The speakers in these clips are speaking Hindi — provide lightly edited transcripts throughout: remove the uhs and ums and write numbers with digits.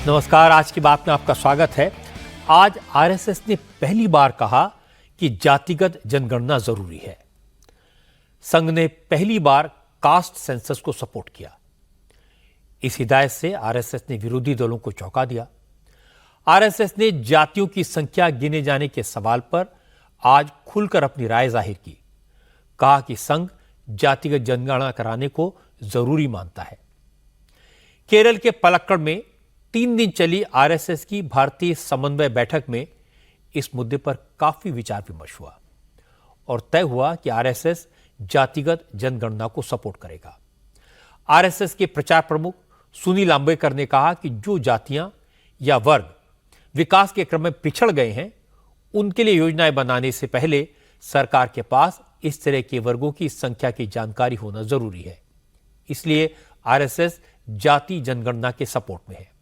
नमस्कार, आज की बात में आपका स्वागत है। आज आरएसएस ने पहली बार कहा कि जातिगत जनगणना जरूरी है। संघ ने पहली बार कास्ट सेंसस को सपोर्ट किया। इस हिदायत से आरएसएस ने विरोधी दलों को चौंका दिया। आरएसएस ने जातियों की संख्या गिने जाने के सवाल पर आज खुलकर अपनी राय जाहिर की। कहा कि संघ जातिगत जनगणना कराने को जरूरी मानता है। केरल के पलक्कड़ में 3 दिन चली आरएसएस की भारतीय समन्वय बैठक में इस मुद्दे पर काफी विचार विमर्श हुआ और तय हुआ कि आरएसएस जातिगत जनगणना को सपोर्ट करेगा। आरएसएस के प्रचार प्रमुख सुनील अंबेकर ने कहा कि जो जातियां या वर्ग विकास के क्रम में पिछड़ गए हैं, उनके लिए योजनाएं बनाने से पहले सरकार के पास इस तरह के वर्गों की संख्या की जानकारी होना जरूरी है। इसलिए आरएसएस जाति जनगणना के सपोर्ट में है।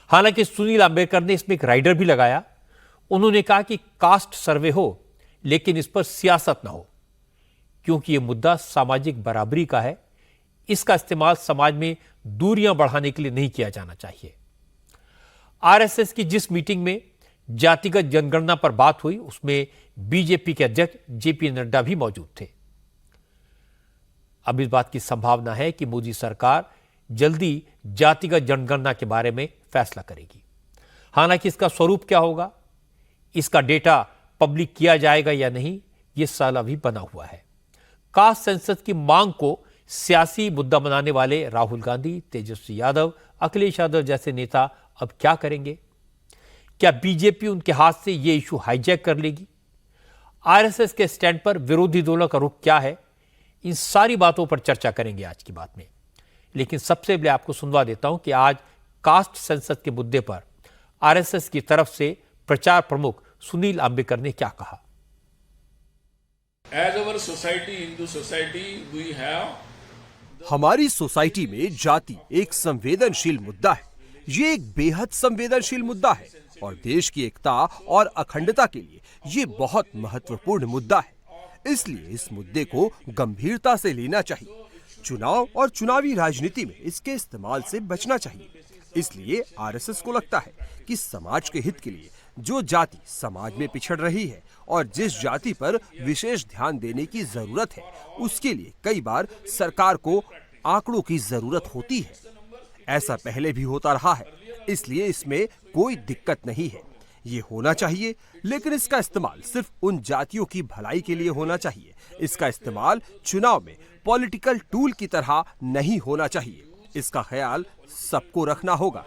हालांकि सुनील अंबेकर ने इसमें एक राइडर भी लगाया। उन्होंने कहा कि कास्ट सर्वे हो, लेकिन इस पर सियासत ना हो, क्योंकि यह मुद्दा सामाजिक बराबरी का है। इसका इस्तेमाल समाज में दूरियां बढ़ाने के लिए नहीं किया जाना चाहिए। आरएसएस की जिस मीटिंग में जातिगत जनगणना पर बात हुई, उसमें बीजेपी के अध्यक्ष जेपी नड्डा भी मौजूद थे। अब इस बात की संभावना है कि मोदी सरकार जल्दी जातिगत जनगणना के बारे में फैसला करेगी। हालांकि इसका स्वरूप क्या होगा, इसका डेटा पब्लिक किया जाएगा या नहीं, यह सवाल अभी बना हुआ है। कास्ट सेंसस की मांग को सियासी मुद्दा बनाने वाले राहुल गांधी, तेजस्वी यादव, अखिलेश यादव जैसे नेता अब क्या करेंगे? क्या बीजेपी उनके हाथ से यह इशू हाईजैक कर लेगी? आरएसएस के स्टैंड पर विरोधी दलों का रुख क्या है? इन सारी बातों पर चर्चा करेंगे आज की बात में। लेकिन सबसे पहले आपको सुनवा देता हूं कि आज कास्ट सेंसस के मुद्दे पर आरएसएस की तरफ से प्रचार प्रमुख सुनील अंबेकर ने क्या कहा। As our society, Hindu society, we have हमारी सोसाइटी में जाति एक संवेदनशील मुद्दा है। ये एक बेहद संवेदनशील मुद्दा है और देश की एकता और अखंडता के लिए ये बहुत महत्वपूर्ण मुद्दा है। इसलिए इस मुद्दे को गंभीरता से लेना चाहिए। चुनाव और चुनावी राजनीति में इसके इस्तेमाल से बचना चाहिए। इसलिए आरएसएस को लगता है कि समाज के हित के लिए जो जाति समाज में पिछड़ रही है और जिस जाति पर विशेष ध्यान देने की जरूरत है, उसके लिए कई बार सरकार को आंकड़ों की जरूरत होती है। ऐसा पहले भी होता रहा है, इसलिए इसमें कोई दिक्कत नहीं है। ये होना चाहिए, लेकिन इसका इस्तेमाल सिर्फ उन जातियों की भलाई के लिए होना चाहिए। इसका इस्तेमाल चुनाव में पॉलिटिकल टूल की तरह नहीं होना चाहिए। इसका ख्याल सबको रखना होगा।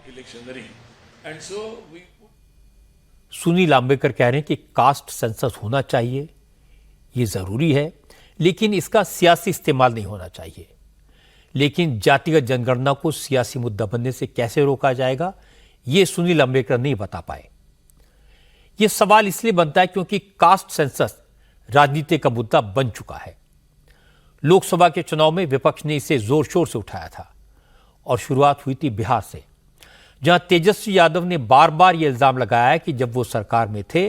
सुनील अंबेकर कह रहे हैं कि कास्ट सेंसस होना चाहिए, ये जरूरी है, लेकिन इसका सियासी इस्तेमाल नहीं होना चाहिए। लेकिन जातिगत जनगणना को सियासी मुद्दा बनने से कैसे रोका जाएगा, यह सुनील अंबेकर नहीं बता पाए। यह सवाल इसलिए बनता है क्योंकि कास्ट सेंसस राजनीति का मुद्दा बन चुका है। लोकसभा के चुनाव में विपक्ष ने इसे जोर शोर से उठाया था और शुरुआत हुई थी बिहार से, जहां तेजस्वी यादव ने बार बार यह इल्जाम लगाया कि जब वो सरकार में थे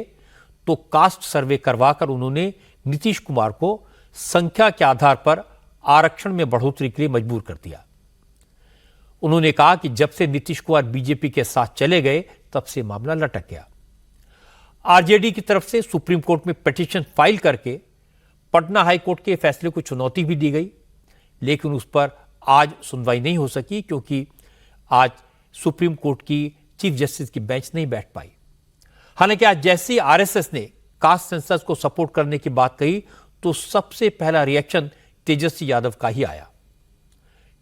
तो कास्ट सर्वे करवाकर उन्होंने नीतीश कुमार को संख्या के आधार पर आरक्षण में बढ़ोतरी के लिए मजबूर कर दिया। उन्होंने कहा कि जब से नीतीश कुमार बीजेपी के साथ चले गए, तब से मामला लटक गया। आरजेडी की तरफ से सुप्रीम कोर्ट में पिटीशन फाइल करके पटना हाई कोर्ट के फैसले को चुनौती भी दी गई, लेकिन उस पर आज सुनवाई नहीं हो सकी क्योंकि आज सुप्रीम कोर्ट की चीफ जस्टिस की बेंच नहीं बैठ पाई। हालांकि आज जैसे ही आरएसएस ने कास्ट सेंसस को सपोर्ट करने की बात कही, तो सबसे पहला रिएक्शन तेजस्वी यादव का ही आया।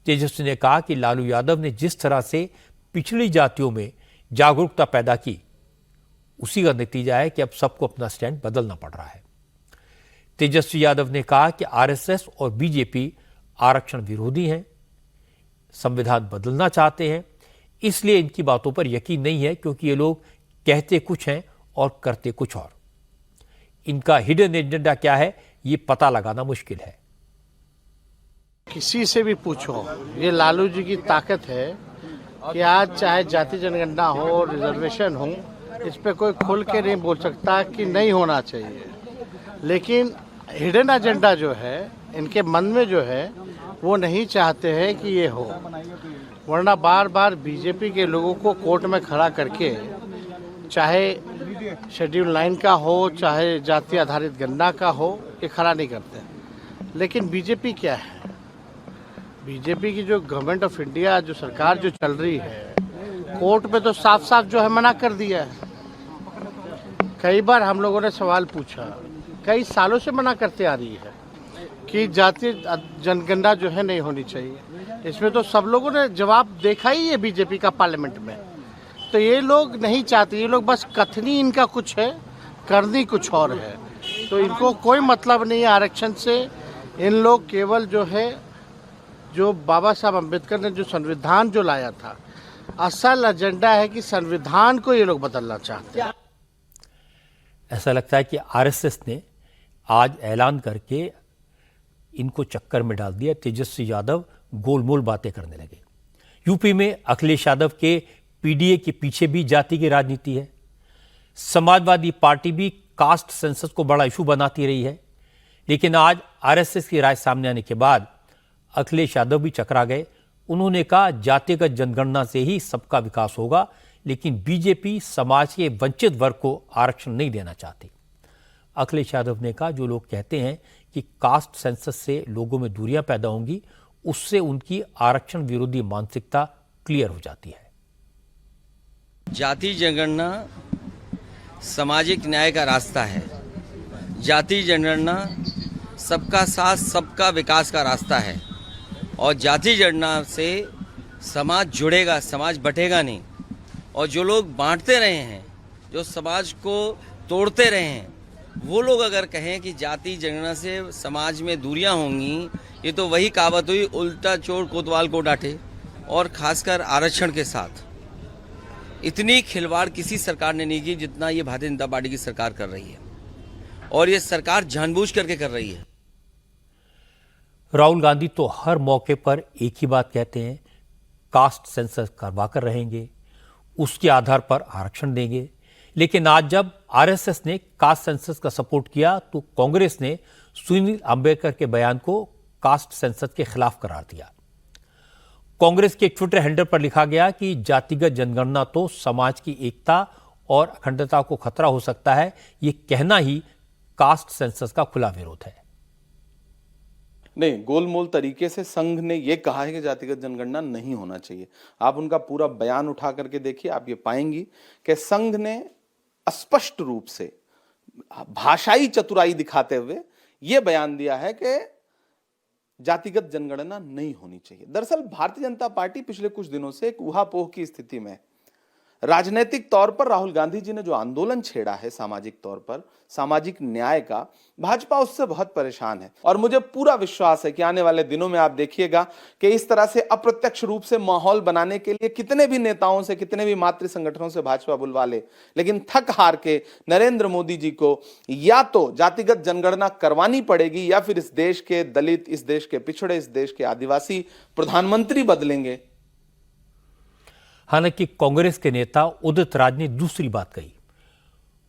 तेजस्वी ने कहा कि लालू यादव ने जिस तरह से पिछड़ी जातियों में जागरूकता पैदा की, उसी का नतीजा है कि अब सबको अपना स्टैंड बदलना पड़ रहा है। तेजस्वी यादव ने कहा कि आरएसएस और बीजेपी आरक्षण विरोधी हैं, संविधान बदलना चाहते हैं, इसलिए इनकी बातों पर यकीन नहीं है, क्योंकि ये लोग कहते कुछ हैं और करते कुछ और। इनका हिडन एजेंडा क्या है, ये पता लगाना मुश्किल है। किसी से भी पूछो, ये लालू जी की ताकत है कि आज चाहे जाति जनगणना हो, रिजर्वेशन हो, इस पे कोई खुल के नहीं बोल सकता कि नहीं होना चाहिए। लेकिन हिडन एजेंडा जो है, इनके मन में जो है, वो नहीं चाहते हैं कि ये हो। वरना बार बार बीजेपी के लोगों को कोर्ट में खड़ा करके, चाहे शेड्यूल 9 का हो चाहे जाति आधारित गणना का हो, ये खड़ा नहीं करते। लेकिन बीजेपी क्या है? बीजेपी की जो गवर्नमेंट ऑफ इंडिया, जो सरकार जो चल रही है, कोर्ट में तो साफ साफ जो है मना कर दिया है। कई बार हम लोगों ने सवाल पूछा, कई सालों से मना करते आ रही है कि जातीय जनगणना जो है नहीं होनी चाहिए। इसमें तो सब लोगों ने जवाब देखा ही है बीजेपी का पार्लियामेंट में। तो ये लोग नहीं चाहते, ये लोग बस कथनी इनका कुछ है, करनी कुछ और है। तो इनको कोई मतलब नहीं है आरक्षण से। इन लोग केवल जो है, जो बाबा साहब अम्बेडकर ने जो संविधान जो लाया था, असल एजेंडा है कि संविधान को ये लोग बदलना चाहते हैं। ऐसा लगता है कि आरएसएस ने आज ऐलान करके इनको चक्कर में डाल दिया। तेजस्वी यादव गोलमोल बातें करने लगे। यूपी में अखिलेश यादव के पीडीए के पीछे भी जाति की राजनीति है। समाजवादी पार्टी भी कास्ट सेंसस को बड़ा इशू बनाती रही है, लेकिन आज आरएसएस की राय सामने आने के बाद अखिलेश यादव भी चकरा गए। उन्होंने कहा जातिगत जनगणना से ही सबका विकास होगा, लेकिन बीजेपी समाज के वंचित वर्ग को आरक्षण नहीं देना चाहती। अखिलेश यादव ने कहा जो लोग कहते हैं कि कास्ट सेंसस से लोगों में दूरियां पैदा होंगी, उससे उनकी आरक्षण विरोधी मानसिकता क्लियर हो जाती है। जाति जनगणना सामाजिक न्याय का रास्ता है। जाति जनगणना सबका साथ सबका विकास का रास्ता है। और जाति जनगणना से समाज जुड़ेगा, समाज बटेगा नहीं। और जो लोग बांटते रहे हैं, जो समाज को तोड़ते रहे हैं, वो लोग अगर कहें कि जाति जनगणना से समाज में दूरियां होंगी, ये तो वही कहावत हुई, उल्टा चोर कोतवाल को डांटे। और खासकर आरक्षण के साथ इतनी खिलवाड़ किसी सरकार ने नहीं की जितना ये भारतीय जनता पार्टी की सरकार कर रही है। और ये सरकार जानबूझ करके कर रही है। राहुल गांधी तो हर मौके पर एक ही बात कहते हैं, कास्ट सेंसस करवा कर रहेंगे, उसके आधार पर आरक्षण देंगे। लेकिन आज जब आरएसएस ने कास्ट सेंसस का सपोर्ट किया तो कांग्रेस ने सुनील अंबेडकर के बयान को कास्ट सेंसस के खिलाफ करार दिया। कांग्रेस के ट्विटर हैंडल पर लिखा गया कि जातिगत जनगणना तो समाज की एकता और अखंडता को खतरा हो सकता है, ये कहना ही कास्ट सेंसस का खुला विरोध है। नहीं, गोलमोल तरीके से संघ ने यह कहा है कि जातिगत जनगणना नहीं होना चाहिए। आप उनका पूरा बयान उठा करके देखिए, आप ये पाएंगी कि संघ ने स्पष्ट रूप से भाषाई चतुराई दिखाते हुए यह बयान दिया है कि जातिगत जनगणना नहीं होनी चाहिए। दरअसल भारतीय जनता पार्टी पिछले कुछ दिनों से एक ऊहापोह की स्थिति में है। राजनीतिक तौर पर राहुल गांधी जी ने जो आंदोलन छेड़ा है सामाजिक तौर पर, सामाजिक न्याय का, भाजपा उससे बहुत परेशान है। और मुझे पूरा विश्वास है कि आने वाले दिनों में आप देखिएगा कि इस तरह से अप्रत्यक्ष रूप से माहौल बनाने के लिए कितने भी नेताओं से, कितने भी मातृ संगठनों से भाजपा बुलवा ले, लेकिन थक हार के नरेंद्र मोदी जी को या तो जातिगत जनगणना करवानी पड़ेगी या फिर इस देश के दलित, इस देश के पिछड़े, इस देश के आदिवासी प्रधानमंत्री बदलेंगे। हालांकि कांग्रेस के नेता उदित राज ने दूसरी बात कही।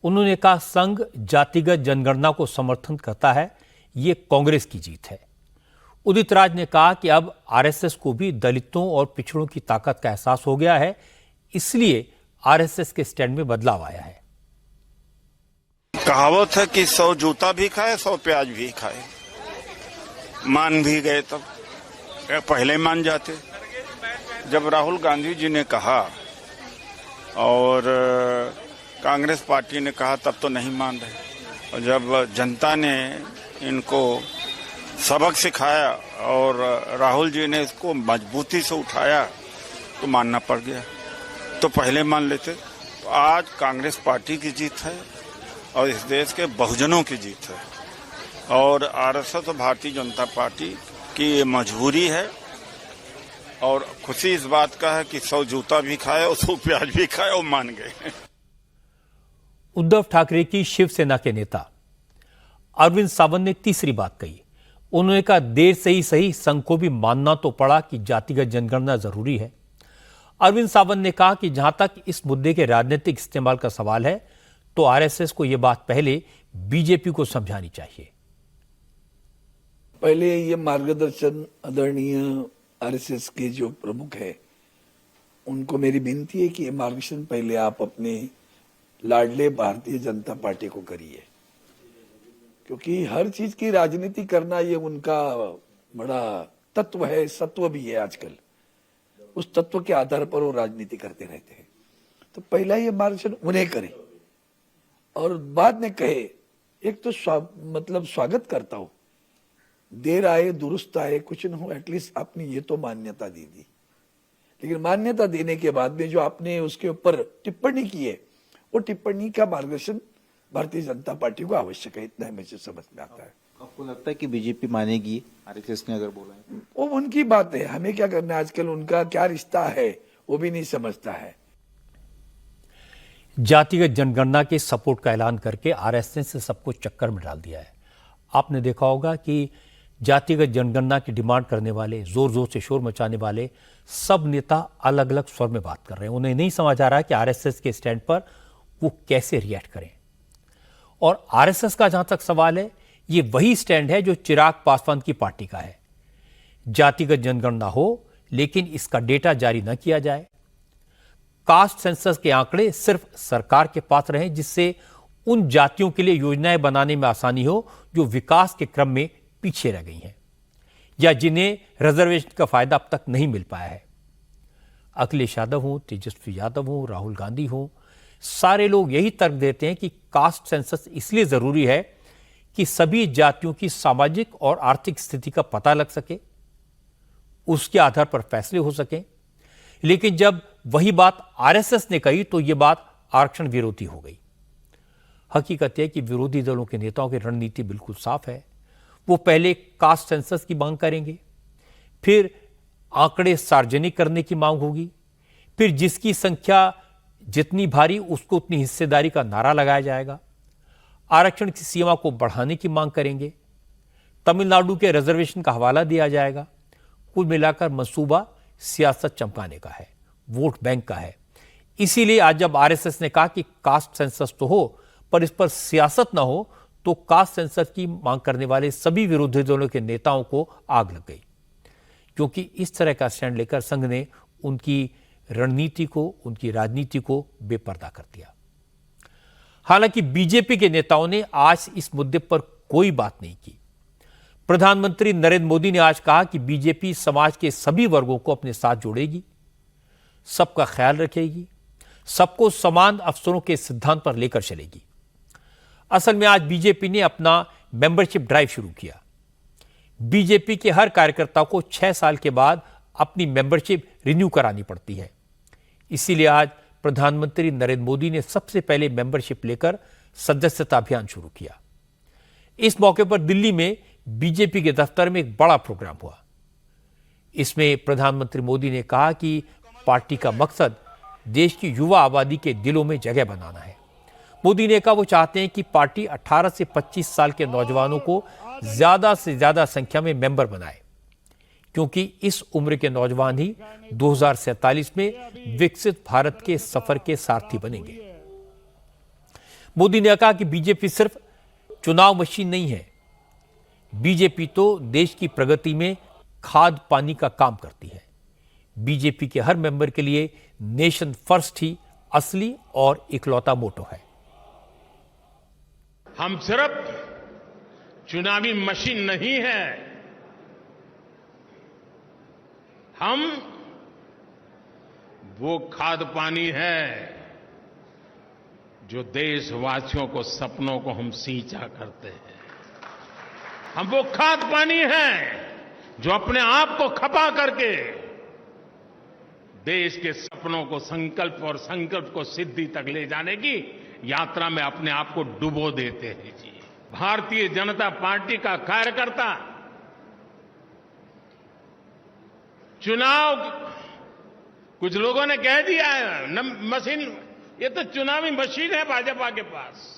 उन्होंने कहा संघ जातिगत जनगणना को समर्थन करता है, ये कांग्रेस की जीत है। उदित राज ने कहा कि अब आरएसएस को भी दलितों और पिछड़ों की ताकत का एहसास हो गया है, इसलिए आरएसएस के स्टैंड में बदलाव आया है। कहावत है कि 100 जूता भी खाए 100 प्याज भी खाए। मान भी गए तब, पहले मान जाते। जब राहुल गांधी जी ने कहा और कांग्रेस पार्टी ने कहा तब तो नहीं मान रहे। और जब जनता ने इनको सबक सिखाया और राहुल जी ने इसको मजबूती से उठाया तो मानना पड़ गया। तो पहले मान लेते। तो आज कांग्रेस पार्टी की जीत है और इस देश के बहुजनों की जीत है। और आरएसएस और भारतीय जनता पार्टी की ये मजबूरी है। और खुशी इस बात का है कि 100 जूता भी खाए और 100 प्याज भी खाए और मान गए। उद्धव ठाकरे की शिवसेना के नेता अरविंद सावंत ने तीसरी बात कही। उन्होंने कहा देर से ही सही, संघ को भी मानना तो पड़ा कि जातिगत जनगणना जरूरी है। अरविंद सावंत ने कहा कि जहां तक इस मुद्दे के राजनीतिक इस्तेमाल का सवाल है तो आरएसएस को यह बात पहले बीजेपी को समझानी चाहिए। पहले ये मार्गदर्शन आदरणीय आरएसएस के जो प्रमुख है उनको मेरी विनती है कि ये मार्गदर्शन पहले आप अपने लाडले भारतीय जनता पार्टी को करिए, क्योंकि हर चीज की राजनीति करना ये उनका बड़ा तत्व है, सत्व भी है। आजकल उस तत्व के आधार पर वो राजनीति करते रहते हैं। तो पहला ये मार्गदर्शन उन्हें करें और बाद में कहे। एक तो स्वागत करता हूं, देर आए दुरुस्त आए कुछ न हो, एटलीस्ट आपने ये तो मान्यता दे दी। लेकिन मान्यता देने के बाद में जो आपने उसके ऊपर टिप्पणी की है, वो टिप्पणी का मार्गदर्शन भारतीय जनता पार्टी को आवश्यक है, इतना मुझे समझ में आता है। आपको लगता है कि बीजेपी मानेगी आरएसएस ने अगर बोला है? वो उनकी बात है, हमें क्या करना है। आजकल उनका क्या रिश्ता है वो भी नहीं समझता है। जातिगत जनगणना के सपोर्ट का ऐलान करके आरएसएस ने सबको चक्कर में डाल दिया है। आपने देखा होगा कि जातिगत जनगणना की डिमांड करने वाले, जोर जोर से शोर मचाने वाले सब नेता अलग अलग स्वर में बात कर रहे हैं। उन्हें नहीं समझ आ रहा कि आरएसएस के स्टैंड पर वो कैसे रिएक्ट करें। और आरएसएस का जहां तक सवाल है, ये वही स्टैंड है जो चिराग पासवान की पार्टी का है। जातिगत जनगणना हो लेकिन इसका डेटा जारी न किया जाए, कास्ट सेंसस के आंकड़े सिर्फ सरकार के पास रहें, जिससे उन जातियों के लिए योजनाएं बनाने में आसानी हो जो विकास के क्रम में पीछे रह गई हैं या जिन्हें रिजर्वेशन का फायदा अब तक नहीं मिल पाया है। अखिलेश यादव हो, तेजस्वी यादव हो, राहुल गांधी हो, सारे लोग यही तर्क देते हैं कि कास्ट सेंसस इसलिए जरूरी है कि सभी जातियों की सामाजिक और आर्थिक स्थिति का पता लग सके, उसके आधार पर फैसले हो सके। लेकिन जब वही बात आरएसएस ने कही तो यह बात आरक्षण विरोधी हो गई। हकीकत है कि विरोधी दलों के नेताओं की रणनीति बिल्कुल साफ है। वो पहले कास्ट सेंसस की मांग करेंगे, फिर आंकड़े सार्वजनिक करने की मांग होगी, फिर जिसकी संख्या जितनी भारी उसको उतनी हिस्सेदारी का नारा लगाया जाएगा, आरक्षण की सीमा को बढ़ाने की मांग करेंगे, तमिलनाडु के रिजर्वेशन का हवाला दिया जाएगा। कुल मिलाकर मंसूबा सियासत चमकाने का है, वोट बैंक का है। इसीलिए आज जब आरएसएस ने कहा कि कास्ट सेंसस तो हो पर इस पर सियासत ना हो, तो कास्ट सेंसस की मांग करने वाले सभी विरोधी दलों के नेताओं को आग लग गई, क्योंकि इस तरह का स्टैंड लेकर संघ ने उनकी रणनीति को, उनकी राजनीति को बेपर्दा कर दिया। हालांकि बीजेपी के नेताओं ने आज इस मुद्दे पर कोई बात नहीं की। प्रधानमंत्री नरेंद्र मोदी ने आज कहा कि बीजेपी समाज के सभी वर्गों को अपने साथ जोड़ेगी, सबका ख्याल रखेगी, सबको समान अवसरों के सिद्धांत पर लेकर चलेगी। असल में आज बीजेपी ने अपना मेंबरशिप ड्राइव शुरू किया। बीजेपी के हर कार्यकर्ता को 6 साल के बाद अपनी मेंबरशिप रिन्यू करानी पड़ती है। इसीलिए आज प्रधानमंत्री नरेंद्र मोदी ने सबसे पहले मेंबरशिप लेकर सदस्यता अभियान शुरू किया। इस मौके पर दिल्ली में बीजेपी के दफ्तर में एक बड़ा प्रोग्राम हुआ। इसमें प्रधानमंत्री मोदी ने कहा कि पार्टी का मकसद देश की युवा आबादी के दिलों में जगह बनाना है। मोदी ने कहा वो चाहते हैं कि पार्टी 18 से 25 साल के नौजवानों को ज्यादा से ज्यादा संख्या में मेंबर बनाए, क्योंकि इस उम्र के नौजवान ही 2047 में विकसित भारत के सफर के सारथी बनेंगे। मोदी ने कहा कि बीजेपी सिर्फ चुनाव मशीन नहीं है, बीजेपी तो देश की प्रगति में खाद पानी का काम करती है। बीजेपी के हर मेंबर के लिए नेशन फर्स्ट ही असली और इकलौता मोटो है। हम सिर्फ चुनावी मशीन नहीं है, हम वो खाद पानी है जो देशवासियों को सपनों को हम सींचा करते हैं। हम वो खाद पानी हैं जो अपने आप को खपा करके देश के सपनों को संकल्प और संकल्प को सिद्धि तक ले जाने की यात्रा में अपने आप को डुबो देते हैं जी। भारतीय जनता पार्टी का कार्यकर्ता चुनाव, कुछ लोगों ने कह दिया है मशीन, ये तो चुनावी मशीन है भाजपा के पास।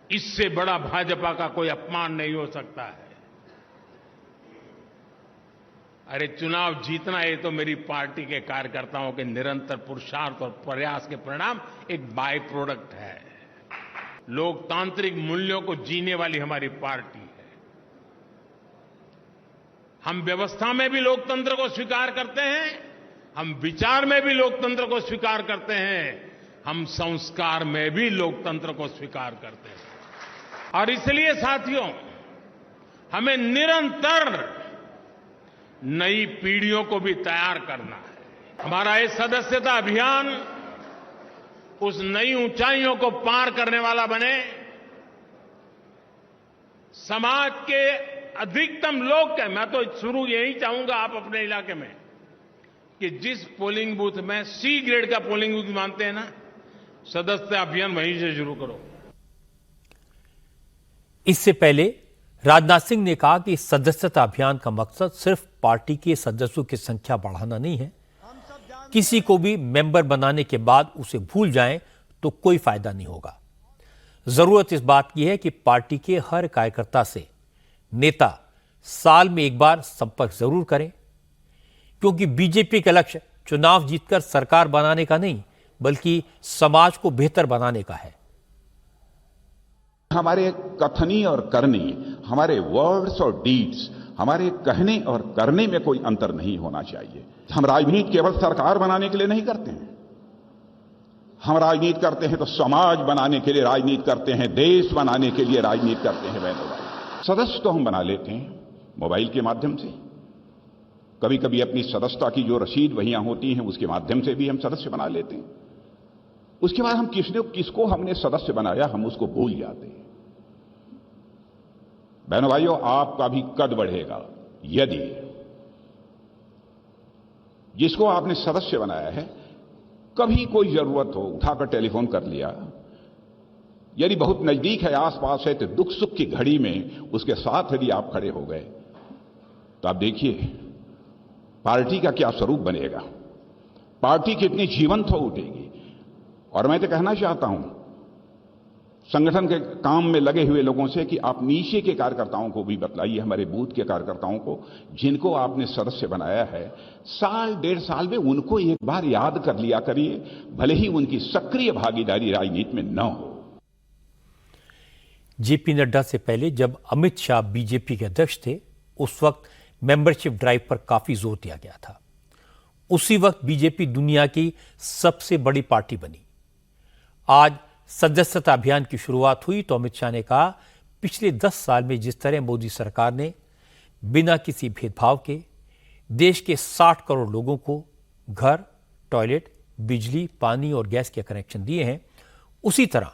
इससे बड़ा भाजपा का कोई अपमान नहीं हो सकता है। अरे चुनाव जीतना ये तो मेरी पार्टी के कार्यकर्ताओं के निरंतर पुरुषार्थ और प्रयास के परिणाम एक बाय प्रोडक्ट है। लोकतांत्रिक मूल्यों को जीने वाली हमारी पार्टी है। हम व्यवस्था में भी लोकतंत्र को स्वीकार करते हैं, हम विचार में भी लोकतंत्र को स्वीकार करते हैं, हम संस्कार में भी लोकतंत्र को स्वीकार करते हैं। और इसलिए साथियों, हमें निरंतर नई पीढ़ियों को भी तैयार करना है। हमारा ये सदस्यता अभियान उस नई ऊंचाइयों को पार करने वाला बने, समाज के अधिकतम लोग के, मैं तो शुरू यही चाहूंगा आप अपने इलाके में, कि जिस पोलिंग बूथ में सी ग्रेड का पोलिंग बूथ मानते हैं ना, सदस्यता अभियान वहीं से शुरू करो। इससे पहले राजनाथ सिंह ने कहा कि सदस्यता अभियान का मकसद सिर्फ पार्टी के सदस्यों की संख्या बढ़ाना नहीं है। किसी को भी मेंबर बनाने के बाद उसे भूल जाएं तो कोई फायदा नहीं होगा। जरूरत इस बात की है कि पार्टी के हर कार्यकर्ता से नेता साल में एक बार संपर्क जरूर करें, क्योंकि बीजेपी का लक्ष्य चुनाव जीतकर सरकार बनाने का नहीं, बल्कि समाज को बेहतर बनाने का है। हमारे कथनी और करनी, हमारे वर्ड्स और डीड्स, हमारे कहने और करने में कोई अंतर नहीं होना चाहिए। हम राजनीति केवल सरकार बनाने के लिए नहीं करते हैं, हम राजनीति करते हैं तो समाज बनाने के लिए राजनीति करते हैं, देश बनाने के लिए राजनीति करते हैं। बहनों भाई, सदस्य तो हम बना लेते हैं मोबाइल के माध्यम से, कभी कभी अपनी सदस्यता की जो रसीद वहियां होती हैं उसके माध्यम से भी हम सदस्य बना लेते हैं। उसके बाद हम किसको हमने सदस्य बनाया हम उसको भूल जाते हैं। बहनों भाइयों, आपका भी कद बढ़ेगा यदि जिसको आपने सदस्य बनाया है कभी कोई जरूरत हो उठाकर टेलीफोन कर लिया, यदि बहुत नजदीक है, आसपास है, तो दुख सुख की घड़ी में उसके साथ यदि आप खड़े हो गए तो आप देखिए पार्टी का क्या स्वरूप बनेगा, पार्टी कितनी जीवंत हो उठेगी। और मैं तो कहना चाहता हूं संगठन के काम में लगे हुए लोगों से कि आप नीचे के कार्यकर्ताओं को भी बतलाइए, हमारे बूथ के कार्यकर्ताओं को जिनको आपने सदस्य बनाया है, साल डेढ़ साल में उनको एक बार याद कर लिया करिए, भले ही उनकी सक्रिय भागीदारी राजनीति में न हो। जेपी नड्डा से पहले जब अमित शाह बीजेपी के अध्यक्ष थे, उस वक्त मेंबरशिप ड्राइव पर काफी जोर दिया गया था। उसी वक्त बीजेपी दुनिया की सबसे बड़ी पार्टी बनी। आज सदस्यता अभियान की शुरुआत हुई तो अमित शाह ने कहा, पिछले 10 साल में जिस तरह मोदी सरकार ने बिना किसी भेदभाव के देश के 60 करोड़ लोगों को घर, टॉयलेट, बिजली, पानी और गैस के कनेक्शन दिए हैं, उसी तरह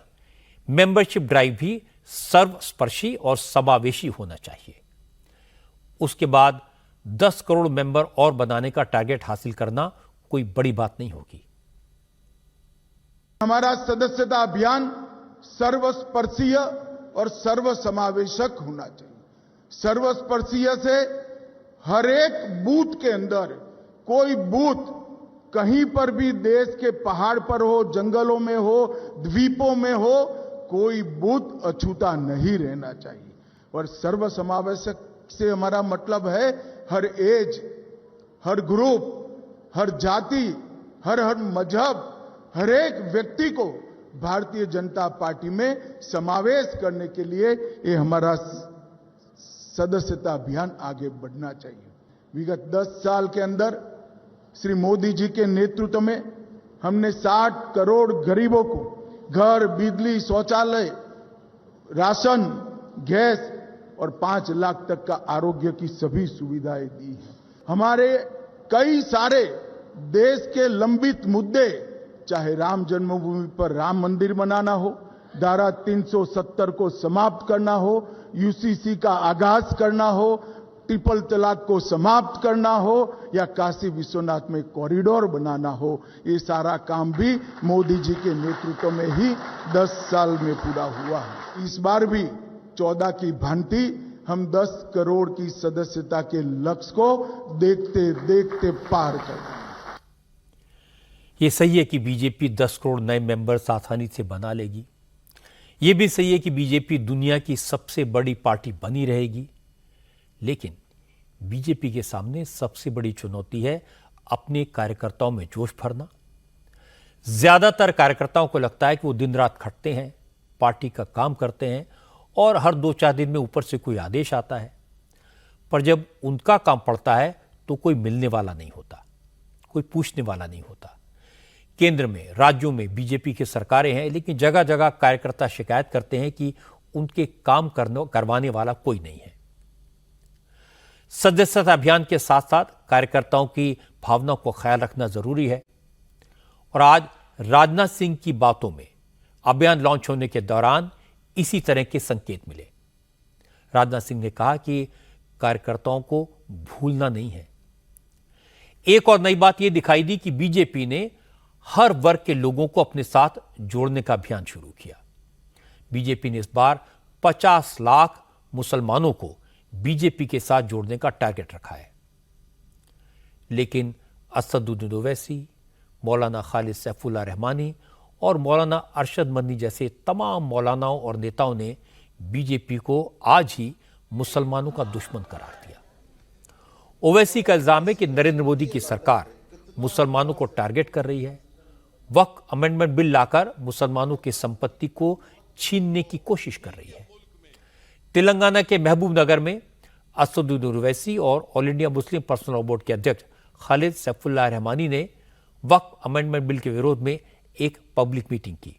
मेंबरशिप ड्राइव भी सर्वस्पर्शी और समावेशी होना चाहिए। उसके बाद 10 करोड़ मेंबर और बनाने का टारगेट हासिल करना कोई बड़ी बात नहीं होगी। हमारा सदस्यता अभियान सर्वस्पर्शीय और सर्वसमावेशक होना चाहिए। सर्वस्पर्शीय से हर एक बूथ के अंदर, कोई बूथ कहीं पर भी देश के पहाड़ पर हो, जंगलों में हो, द्वीपों में हो, कोई बूथ अछूता नहीं रहना चाहिए। और सर्वसमावेशक से हमारा मतलब है हर एज, हर ग्रुप, हर जाति, हर मजहब, हर एक व्यक्ति को भारतीय जनता पार्टी में समावेश करने के लिए ये हमारा सदस्यता अभियान आगे बढ़ना चाहिए। विगत 10 साल के अंदर श्री मोदी जी के नेतृत्व में हमने 60 करोड़ गरीबों को घर, बिजली, शौचालय, राशन, गैस और 5 लाख तक का आरोग्य की सभी सुविधाएं दी हैं। हमारे कई सारे देश के लंबित मुद्दे, चाहे राम जन्मभूमि पर राम मंदिर बनाना हो, धारा 370 को समाप्त करना हो, यूसीसी का आगाज करना हो, ट्रिपल तलाक को समाप्त करना हो, या काशी विश्वनाथ में कॉरिडोर बनाना हो, ये सारा काम भी मोदी जी के नेतृत्व में ही 10 साल में पूरा हुआ है। इस बार भी 14 की भांति हम 10 करोड़ की सदस्यता के लक्ष्य को देखते देखते पार कर देंगे। ये सही है कि बीजेपी 10 करोड़ नए मेंबर्स आसानी से बना लेगी। ये भी सही है कि बीजेपी दुनिया की सबसे बड़ी पार्टी बनी रहेगी। लेकिन बीजेपी के सामने सबसे बड़ी चुनौती है अपने कार्यकर्ताओं में जोश भरना। ज्यादातर कार्यकर्ताओं को लगता है कि वो दिन रात खटते हैं, पार्टी का काम करते हैं और हर 2-4 दिन में ऊपर से कोई आदेश आता है, पर जब उनका काम पड़ता है तो कोई मिलने वाला नहीं होता, कोई पूछने वाला नहीं होता। केंद्र में, राज्यों में बीजेपी की सरकारें हैं, लेकिन जगह जगह कार्यकर्ता शिकायत करते हैं कि उनके काम करवाने वाला कोई नहीं है। सदस्यता अभियान के साथ साथ कार्यकर्ताओं की भावनाओं को ख्याल रखना जरूरी है। और आज राजनाथ सिंह की बातों में अभियान लॉन्च होने के दौरान इसी तरह के संकेत मिले। राजनाथ सिंह ने कहा कि कार्यकर्ताओं को भूलना नहीं है। एक और नई बात यह दिखाई दी कि बीजेपी ने हर वर्ग के लोगों को अपने साथ जोड़ने का अभियान शुरू किया। बीजेपी ने इस बार 50 लाख मुसलमानों को बीजेपी के साथ जोड़ने का टारगेट रखा है। लेकिन असदुद्दीन ओवैसी, मौलाना खालिद सैफुल्लाह रहमानी और मौलाना अरशद मदनी जैसे तमाम मौलानाओं और नेताओं ने बीजेपी को आज ही मुसलमानों का दुश्मन करार दिया। ओवैसी का इल्जाम है कि नरेंद्र मोदी की सरकार मुसलमानों को टारगेट कर रही है, वक्फ अमेंडमेंट बिल लाकर मुसलमानों की संपत्ति को छीनने की कोशिश कर रही है। तेलंगाना के महबूब नगर में असदुद्दीन ओवैसी और all India Muslim personal law board के अध्यक्ष खालिद सैफुल्लाह रहमानी ने वक्फ अमेंडमेंट बिल के विरोध में एक पब्लिक मीटिंग की,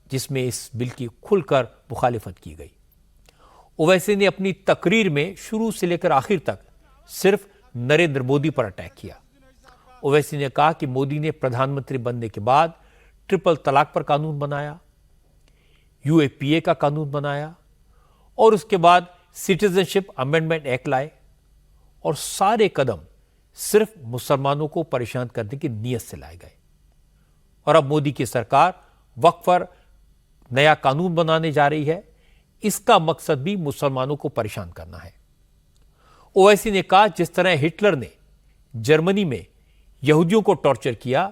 जिसमें इस बिल की खुलकर मुखालिफत की गई। ओवैसी ने अपनी तकरीर में शुरू से लेकर आखिर तक सिर्फ नरेंद्र मोदी पर अटैक किया। ओवैसी ने कहा कि मोदी ने प्रधानमंत्री बनने के बाद ट्रिपल तलाक पर कानून बनाया, यूएपीए का कानून बनाया और उसके बाद सिटीजनशिप अमेंडमेंट एक्ट लाए, और सारे कदम सिर्फ मुसलमानों को परेशान करने की नीयत से लाए गए। और अब मोदी की सरकार वक्फ पर नया कानून बनाने जा रही है, इसका मकसद भी मुसलमानों को परेशान करना है। ओवैसी ने कहा, जिस तरह हिटलर ने जर्मनी में यहूदियों को टॉर्चर किया,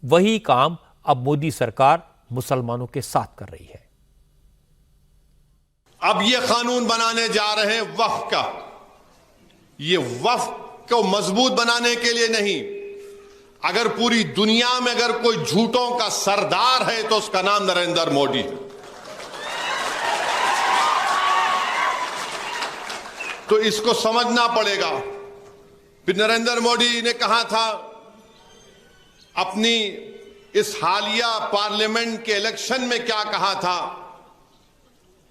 वही काम अब मोदी सरकार मुसलमानों के साथ कर रही है। अब ये कानून बनाने जा रहे हैं वक्फ का। ये वक्फ को मजबूत बनाने के लिए नहीं, अगर पूरी दुनिया में अगर कोई झूठों का सरदार है तो उसका नाम नरेंद्र मोदी है। तो इसको समझना पड़ेगा। फिर नरेंद्र मोदी ने कहा था अपनी इस हालिया पार्लियामेंट के इलेक्शन में, क्या कहा था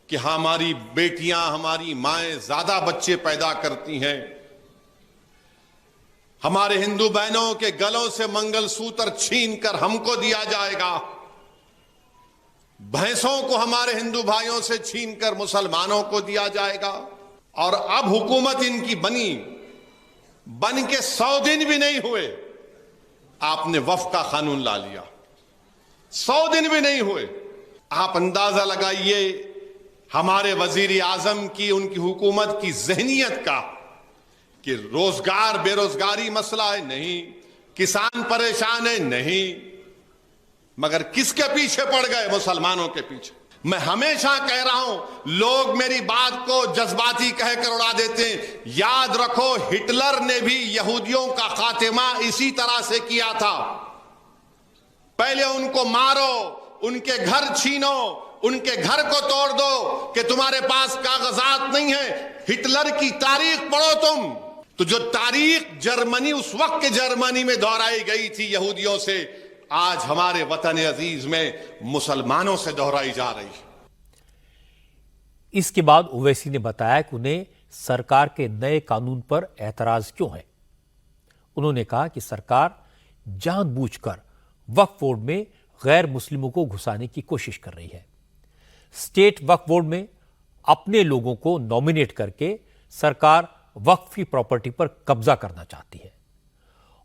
कि हमारी बेटियां, हमारी माएं ज्यादा बच्चे पैदा करती हैं, हमारे हिंदू बहनों के गलों से मंगलसूत्र छीनकर हमको दिया जाएगा, भैंसों को हमारे हिंदू भाइयों से छीनकर मुसलमानों को दिया जाएगा। और अब हुकूमत इनकी बन के 100 दिन भी नहीं हुए, आपने वक्फ का कानून ला लिया। 100 दिन भी नहीं हुए। आप अंदाजा लगाइए हमारे वजीर आजम की, उनकी हुकूमत की जहनियत का, कि रोजगार बेरोजगारी मसला है नहीं, किसान परेशान है नहीं, मगर किसके पीछे पड़ गए? मुसलमानों के पीछे। मैं हमेशा कह रहा हूं, लोग मेरी बात को जज्बाती कहकर उड़ा देते हैं। याद रखो, हिटलर ने भी यहूदियों का खात्मा इसी तरह से किया था। पहले उनको मारो, उनके घर छीनो, उनके घर को तोड़ दो कि तुम्हारे पास कागजात नहीं है। हिटलर की तारीख पढ़ो तुम, तो जो तारीख जर्मनी, उस वक्त के जर्मनी में दोहराई गई थी यहूदियों से, आज हमारे वतन अजीज में मुसलमानों से दोहराई जा रही है। इसके बाद ओवैसी ने बताया कि उन्हें सरकार के नए कानून पर एतराज क्यों है। उन्होंने कहा कि सरकार जानबूझकर वक्फ बोर्ड में गैर मुस्लिमों को घुसाने की कोशिश कर रही है। स्टेट वक्फ बोर्ड में अपने लोगों को नॉमिनेट करके सरकार वक्फी प्रॉपर्टी पर कब्जा करना चाहती है।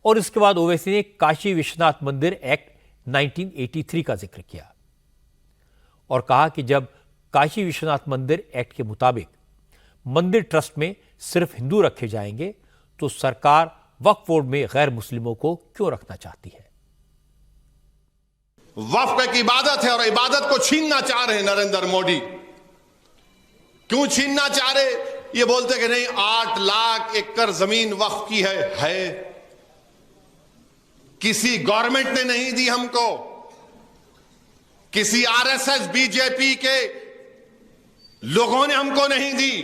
और इसके बाद ओवैसी ने काशी विश्वनाथ मंदिर एक्ट 1983 का जिक्र किया और कहा कि जब काशी विश्वनाथ मंदिर एक्ट के मुताबिक मंदिर ट्रस्ट में सिर्फ हिंदू रखे जाएंगे, तो सरकार वक्फ बोर्ड में गैर मुस्लिमों को क्यों रखना चाहती है। वक्फ एक इबादत है और इबादत को छीनना चाह रहे हैं नरेंद्र मोदी। क्यों छीनना चाह रहे? ये बोलते कि नहीं, 8 लाख एकड़ जमीन वक्फ की है। किसी गवर्नमेंट ने नहीं दी हमको, किसी आरएसएस बीजेपी के लोगों ने हमको नहीं दी,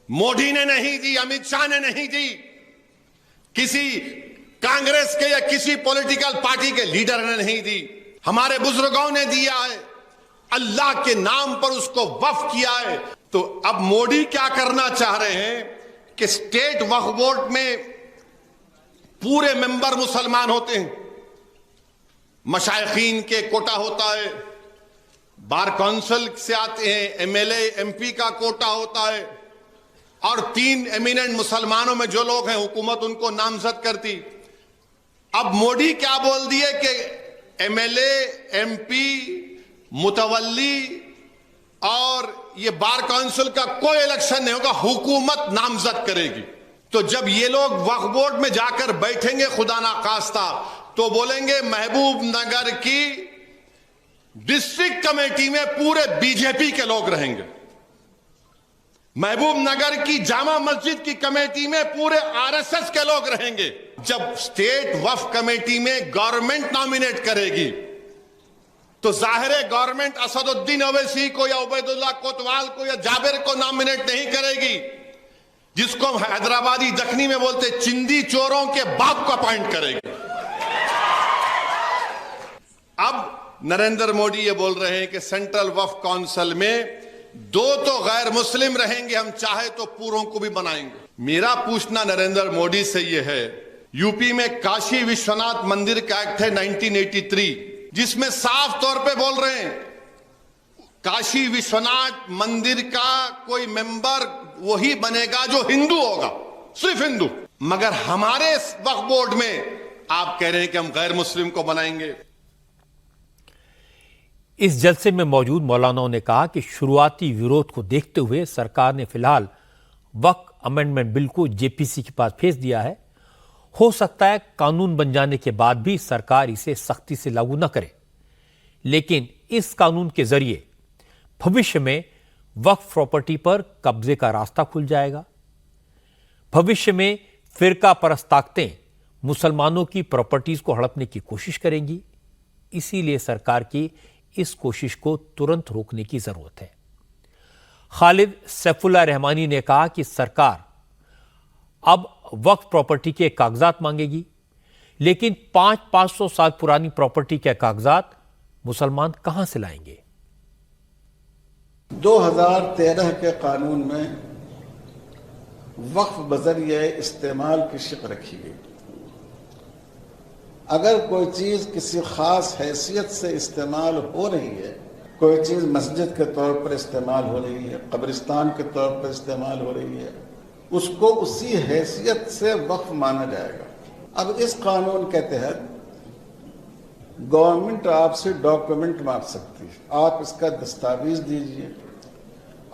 मोदी ने नहीं दी, अमित शाह ने नहीं दी। किसी कांग्रेस के या किसी पॉलिटिकल पार्टी के लीडर ने नहीं दी, हमारे बुजुर्गों ने दिया है, अल्लाह के नाम पर उसको वक्फ किया है। तो अब मोदी क्या करना चाह रहे हैं कि स्टेट वक्फ बोर्ड में पूरे मेंबर मुसलमान होते हैं, मशाइखीन के कोटा होता है, बार काउंसिल से आते हैं, एमएलए एमपी का कोटा होता है, और 3 एमिनेंट मुसलमानों में जो लोग हैं हुकूमत उनको नामजद करती। अब मोदी क्या बोल दिए कि एमएलए एमपी मुतवल्ली और ये बार काउंसिल का कोई इलेक्शन नहीं होगा, हुकूमत नामजद करेगी। तो जब ये लोग वक्फ बोर्ड में जाकर बैठेंगे खुदा ना खास्ता, तो बोलेंगे महबूब नगर की डिस्ट्रिक्ट कमेटी में पूरे बीजेपी के लोग रहेंगे, महबूब नगर की जामा मस्जिद की कमेटी में पूरे आरएसएस के लोग रहेंगे। जब स्टेट वक्फ कमेटी में गवर्नमेंट नॉमिनेट करेगी तो जाहिर है गवर्नमेंट असदुद्दीन ओवैसी को या उबैदुल्लाह कोतवाल को या जाबिर को नॉमिनेट नहीं करेगी, जिसको हम हैदराबादी दखनी में बोलते चिंदी चोरों के बाप को अपॉइंट करेगी। अब नरेंद्र मोदी ये बोल रहे हैं कि सेंट्रल वक्फ काउंसिल में 2 तो गैर मुस्लिम रहेंगे, हम चाहे तो पूरों को भी बनाएंगे। मेरा पूछना नरेंद्र मोदी से यह है, यूपी में काशी विश्वनाथ मंदिर का एक्ट है 1983, जिसमें साफ तौर पे बोल रहे हैं काशी विश्वनाथ मंदिर का कोई मेंबर वही बनेगा जो हिंदू होगा, सिर्फ हिंदू। मगर हमारे वक्फ बोर्ड में आप कह रहे हैं कि हम गैर मुस्लिम को बनाएंगे। इस जलसे में मौजूद मौलानाओं ने कहा कि शुरुआती विरोध को देखते हुए सरकार ने फिलहाल वक्फ अमेंडमेंट बिल को जेपीसी के पास भेज दिया है। हो सकता है कानून बन जाने के बाद भी सरकार इसे सख्ती से लागू न करे, लेकिन इस कानून के जरिए भविष्य में वक्फ प्रॉपर्टी पर कब्जे का रास्ता खुल जाएगा। भविष्य में फिरका परस्त ताकतें मुसलमानों की प्रॉपर्टीज को हड़पने की कोशिश करेंगी। इसीलिए सरकार की इस कोशिश को तुरंत रोकने की जरूरत है। खालिद सैफुल्लाह रहमानी ने कहा कि सरकार अब वक्फ प्रॉपर्टी के कागजात मांगेगी, लेकिन 500 साल पुरानी प्रॉपर्टी के कागजात मुसलमान कहां से लाएंगे? 2013 के कानून में वक्फ बजरिए इस्तेमाल की शिक रखी गई। अगर कोई चीज किसी खास हैसियत से इस्तेमाल हो रही है, कोई चीज मस्जिद के तौर पर इस्तेमाल हो रही है, कब्रिस्तान के तौर पर इस्तेमाल हो रही है, उसको उसी हैसियत से वक्फ माना जाएगा। अब इस कानून के तहत गवर्नमेंट आपसे डॉक्यूमेंट मांग सकती है, आप इसका दस्तावेज दीजिए,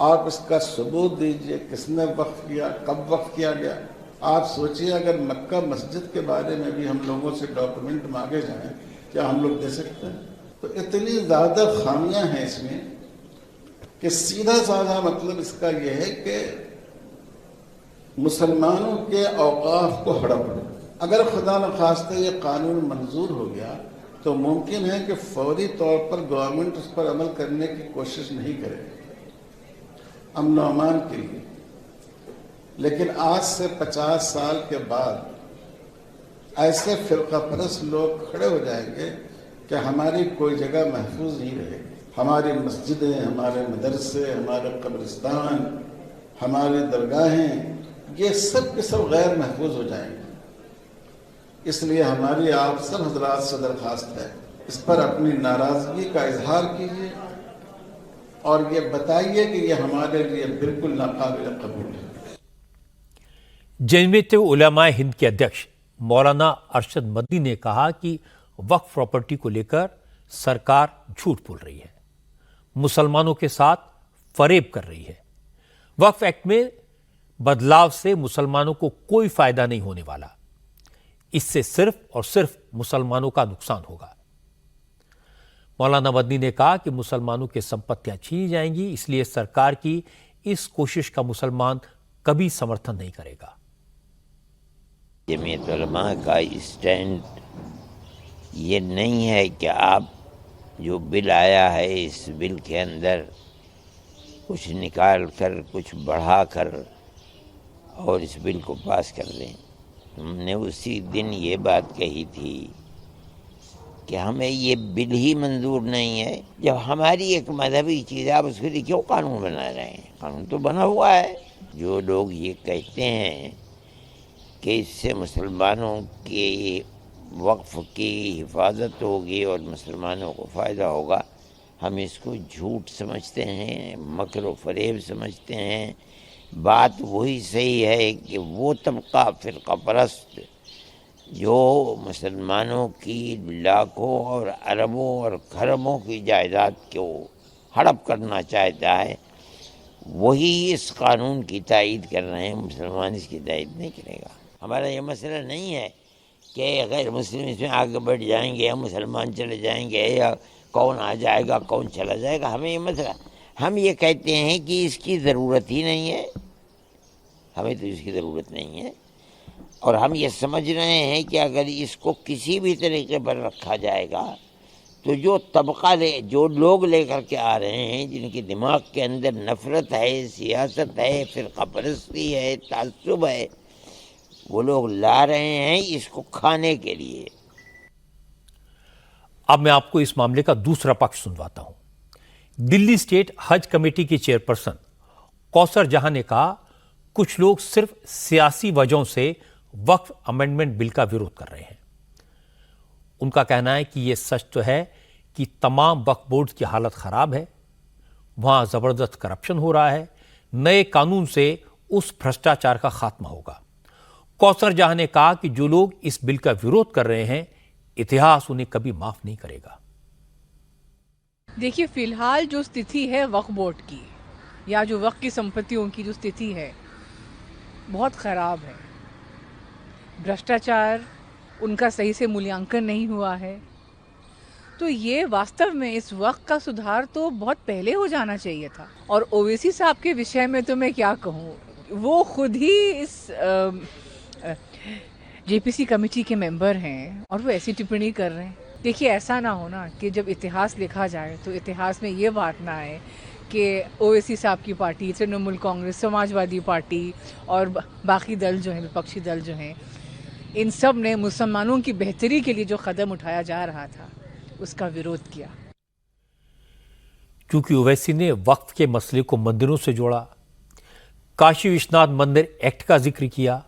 आप इसका सबूत दीजिए, किसने वक्फ किया, कब वक्फ किया गया। आप सोचिए अगर मक्का मस्जिद के बारे में भी हम लोगों से डॉक्यूमेंट मांगे जाएं, क्या हम लोग दे सकते हैं? तो इतनी ज़्यादा खामियां हैं इसमें कि सीधा साधा मतलब इसका यह है कि मुसलमानों के औकाफ को हड़प। अगर खुदा न खास्ते ये कानून मंजूर हो गया तो मुमकिन है कि फौरी तौर पर गवर्नमेंट उस पर अमल करने की कोशिश नहीं करे अमन और अमान के लिए, लेकिन आज से 50 साल के बाद ऐसे फिरका परस्त लोग खड़े हो जाएंगे कि हमारी कोई जगह महफूज नहीं रहेगी। हमारी मस्जिदें, हमारे मदरसे, हमारे कब्रिस्तान, हमारी दरगाहें, ये सब के सब गैर महफूज हो जाएंगे। इसलिए हमारी आप सब हजरात से दरखास्त है, इस पर अपनी नाराजगी का इजहार कीजिए और ये बताइए कि ये हमारे लिए बिल्कुल नाकाबिल कबूल है। जमीयत उलमाए हिंद के अध्यक्ष मौलाना अरशद मदनी ने कहा कि वक्फ प्रॉपर्टी को लेकर सरकार झूठ बोल रही है, मुसलमानों के साथ फरेब कर रही है। वक्फ एक्ट में बदलाव से मुसलमानों को कोई फायदा नहीं होने वाला, इससे सिर्फ और सिर्फ मुसलमानों का नुकसान होगा। मौलाना मदनी ने कहा कि मुसलमानों की संपत्तियां छीनी जाएंगी, इसलिए सरकार की इस कोशिश का मुसलमान कभी समर्थन नहीं करेगा। जमीयत उलमा का स्टैंड ये नहीं है कि आप जो बिल आया है इस बिल के अंदर कुछ निकाल कर कुछ बढ़ा कर और इस बिल को पास कर दें। हमने उसी दिन ये बात कही थी कि हमें ये बिल ही मंजूर नहीं है। जब हमारी एक मजहबी चीज़ है, आप उसके लिए क्यों कानून बना रहे हैं? कानून तो बना हुआ है। जो लोग ये कहते हैं कि इससे मुसलमानों के वक्फ की हिफाजत होगी और मुसलमानों को फ़ायदा होगा, हम इसको झूठ समझते हैं, मकर व फरेब समझते हैं। बात वही सही है कि वो तबका फ़िरका परस्त जो मुसलमानों की लाखों और अरबों और खरबों की जायदाद को हड़प करना चाहता है, वही इस कानून की तायीद कर रहे हैं। मुसलमान इसकी तायीद नहीं करेगा। हमारा ये मसला नहीं है कि गैर मुस्लिम इसमें आगे बढ़ जाएंगे या मुसलमान चले जाएंगे या कौन आ जाएगा कौन चला जाएगा। हमें ये मसला, हम ये कहते हैं कि इसकी ज़रूरत ही नहीं है, हमें तो इसकी ज़रूरत नहीं है। और हम ये समझ रहे हैं कि अगर इसको किसी भी तरीके पर रखा जाएगा तो जो लोग लेकर के आ रहे हैं, जिनके दिमाग के अंदर नफ़रत है, सियासत है, फ़िरका परस्ती है, ताज्जुब है, वो लोग ला रहे हैं इसको खाने के लिए। अब मैं आपको इस मामले का दूसरा पक्ष सुनवाता हूं। दिल्ली स्टेट हज कमेटी की चेयरपर्सन कौसर जहां ने कहा, कुछ लोग सिर्फ सियासी वजहों से वक्फ अमेंडमेंट बिल का विरोध कर रहे हैं। उनका कहना है कि यह सच तो है कि तमाम वक्फ बोर्ड की हालत खराब है, वहां जबरदस्त करप्शन हो रहा है, नए कानून से उस भ्रष्टाचार का खात्मा होगा। कौसर जहां ने कहा कि जो लोग इस बिल का विरोध कर रहे हैं, इतिहास उन्हें कभी माफ नहीं करेगा। देखिए, फिलहाल जो स्थिति है वक्फ बोर्ड की या जो वक्फ की संपत्तियों की जो स्थिति है बहुत खराब है। भ्रष्टाचार, उनका सही से मूल्यांकन नहीं हुआ है। तो ये वास्तव में इस वक्त का सुधार तो बहुत पहले हो जाना चाहिए था। और ओवैसी साहब के विषय में तो मैं क्या कहूँ, वो खुद ही इस जेपीसी कमेटी के मेंबर हैं और वो ऐसी टिप्पणी कर रहे हैं। देखिए, ऐसा ना हो ना कि जब इतिहास लिखा जाए तो इतिहास में ये बात ना आए कि ओवैसी साहब की पार्टी, तृणमूल कांग्रेस, समाजवादी पार्टी और बाकी दल जो हैं, विपक्षी दल जो हैं, इन सब ने मुसलमानों की बेहतरी के लिए जो कदम उठाया जा रहा था उसका विरोध किया। क्योंकि ओवैसी ने वक्फ के मसले को मंदिरों से जोड़ा, काशी विश्वनाथ मंदिर एक्ट का जिक्र किया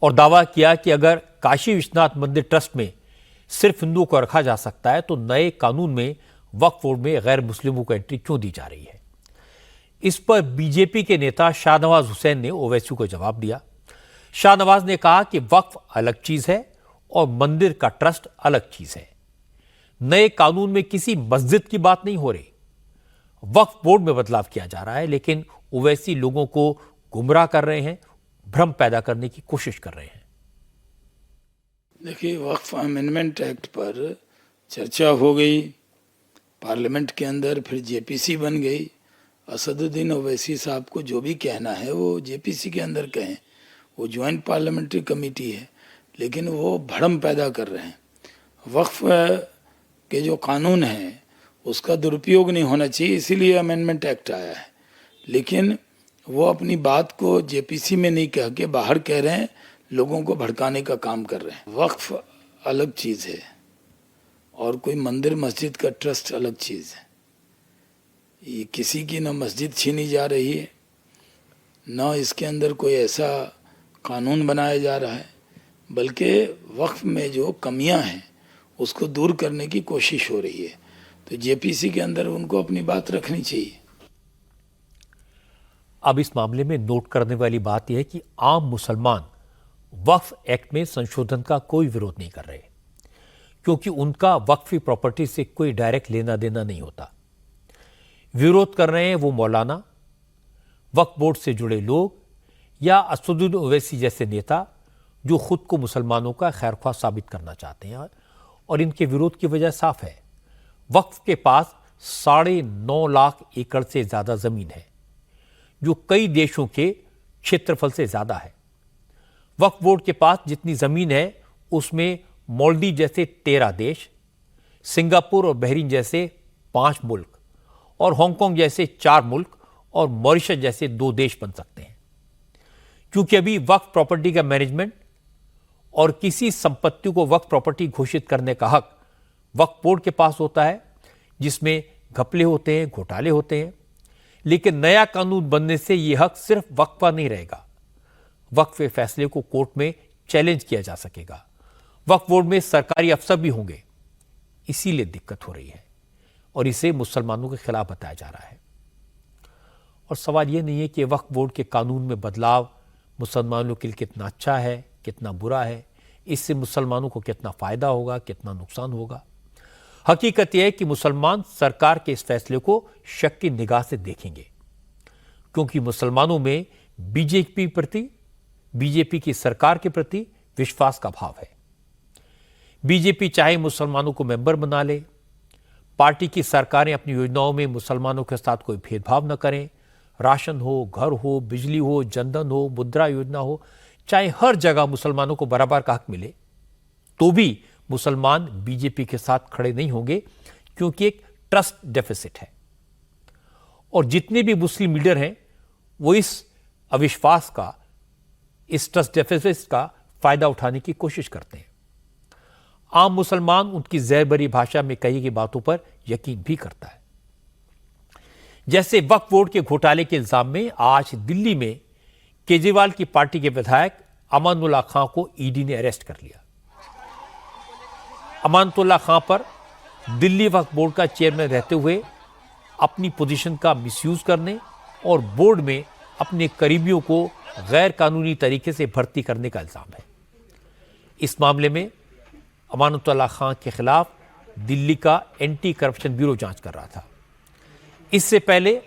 और दावा किया कि अगर काशी विश्वनाथ मंदिर ट्रस्ट में सिर्फ हिंदुओं को रखा जा सकता है तो नए कानून में वक्फ बोर्ड में गैर मुस्लिमों को एंट्री क्यों दी जा रही है। इस पर बीजेपी के नेता शाहनवाज हुसैन ने ओवैसी को जवाब दिया। शाहनवाज ने कहा कि वक्फ अलग चीज है और मंदिर का ट्रस्ट अलग चीज है। नए कानून में किसी मस्जिद की बात नहीं हो रही, वक्फ बोर्ड में बदलाव किया जा रहा है। लेकिन ओवैसी लोगों को गुमराह कर रहे हैं, भ्रम पैदा करने की कोशिश कर रहे हैं। देखिए, वक्फ अमेंडमेंट एक्ट पर चर्चा हो गई पार्लियामेंट के अंदर, फिर जेपीसी बन गई। असदुद्दीन ओवैसी साहब को जो भी कहना है वो जेपीसी के अंदर कहें, वो ज्वाइंट पार्लियामेंट्री कमेटी है, लेकिन वो भ्रम पैदा कर रहे हैं। वक्फ के जो कानून है उसका दुरुपयोग नहीं होना चाहिए, इसीलिए अमेंडमेंट एक्ट आया है। लेकिन वो अपनी बात को जेपीसी में नहीं कह के बाहर कह रहे हैं, लोगों को भड़काने का काम कर रहे हैं। वक्फ अलग चीज़ है और कोई मंदिर मस्जिद का ट्रस्ट अलग चीज़ है। ये किसी की ना मस्जिद छीनी जा रही है, ना इसके अंदर कोई ऐसा कानून बनाया जा रहा है, बल्कि वक्फ में जो कमियां हैं उसको दूर करने की कोशिश हो रही है। तो जेपीसी के अंदर उनको अपनी बात रखनी चाहिए। अब इस मामले में नोट करने वाली बात यह है कि आम मुसलमान वक्फ एक्ट में संशोधन का कोई विरोध नहीं कर रहे, क्योंकि उनका वक्फी प्रॉपर्टी से कोई डायरेक्ट लेना देना नहीं होता। विरोध कर रहे हैं वो मौलाना, वक्फ बोर्ड से जुड़े लोग या असदुद्दीन ओवैसी जैसे नेता जो खुद को मुसलमानों का खैरख्वाह साबित करना चाहते हैं। और इनके विरोध की वजह साफ है, वक्फ के पास 9.5 लाख एकड़ से ज्यादा जमीन है, जो कई देशों के क्षेत्रफल से ज्यादा है। वक्फ बोर्ड के पास जितनी जमीन है उसमें मालदीव जैसे 13 देश, सिंगापुर और बहरीन जैसे 5 मुल्क और हांगकांग जैसे 4 मुल्क और मॉरिशस जैसे 2 देश बन सकते हैं। क्योंकि अभी वक्फ प्रॉपर्टी का मैनेजमेंट और किसी संपत्ति को वक्फ प्रॉपर्टी घोषित करने का हक वक्फ बोर्ड के पास होता है, जिसमें घपले होते हैं, घोटाले होते हैं। लेकिन नया कानून बनने से यह हक सिर्फ वक्फ का नहीं रहेगा। वक्फ के फैसले को कोर्ट में चैलेंज किया जा सकेगा। वक्फ बोर्ड में सरकारी अफसर भी होंगे, इसीलिए दिक्कत हो रही है और इसे मुसलमानों के खिलाफ बताया जा रहा है। और सवाल यह नहीं है कि वक्फ बोर्ड के कानून में बदलाव मुसलमानों के लिए कितना अच्छा है, कितना बुरा है, इससे मुसलमानों को कितना फायदा होगा, कितना नुकसान होगा। हकीकत यह है कि मुसलमान सरकार के इस फैसले को शक की निगाह से देखेंगे, क्योंकि मुसलमानों में बीजेपी की सरकार के प्रति विश्वास का भाव है। बीजेपी चाहे मुसलमानों को मेंबर बना ले, पार्टी की सरकारें अपनी योजनाओं में मुसलमानों के साथ कोई भेदभाव न करें, राशन हो, घर हो, बिजली हो, जनधन हो, मुद्रा योजना हो, चाहे हर जगह मुसलमानों को बराबर का हक मिले, तो भी मुसलमान बीजेपी के साथ खड़े नहीं होंगे, क्योंकि एक ट्रस्ट डेफिसिट है। और जितने भी मुस्लिम लीडर हैं वो इस अविश्वास का, इस ट्रस्ट डेफिसिट का फायदा उठाने की कोशिश करते हैं। आम मुसलमान उनकी जहर भरी भाषा में कही गई बातों पर यकीन भी करता है। जैसे वक्फ बोर्ड के घोटाले के इल्जाम में आज दिल्ली में केजरीवाल की पार्टी के विधायक अमानुल्लाह खां को ईडी ने अरेस्ट कर लिया। अमानुल्लाह खां पर दिल्ली वक्फ बोर्ड का चेयरमैन रहते हुए अपनी पोजीशन का मिसयूज करने और बोर्ड में अपने करीबियों को गैर कानूनी तरीके से भर्ती करने का इल्जाम है। इस मामले में अमानुल्लाह खां के खिलाफ दिल्ली का एंटी करप्शन ब्यूरो जांच कर रहा था। इससे पहले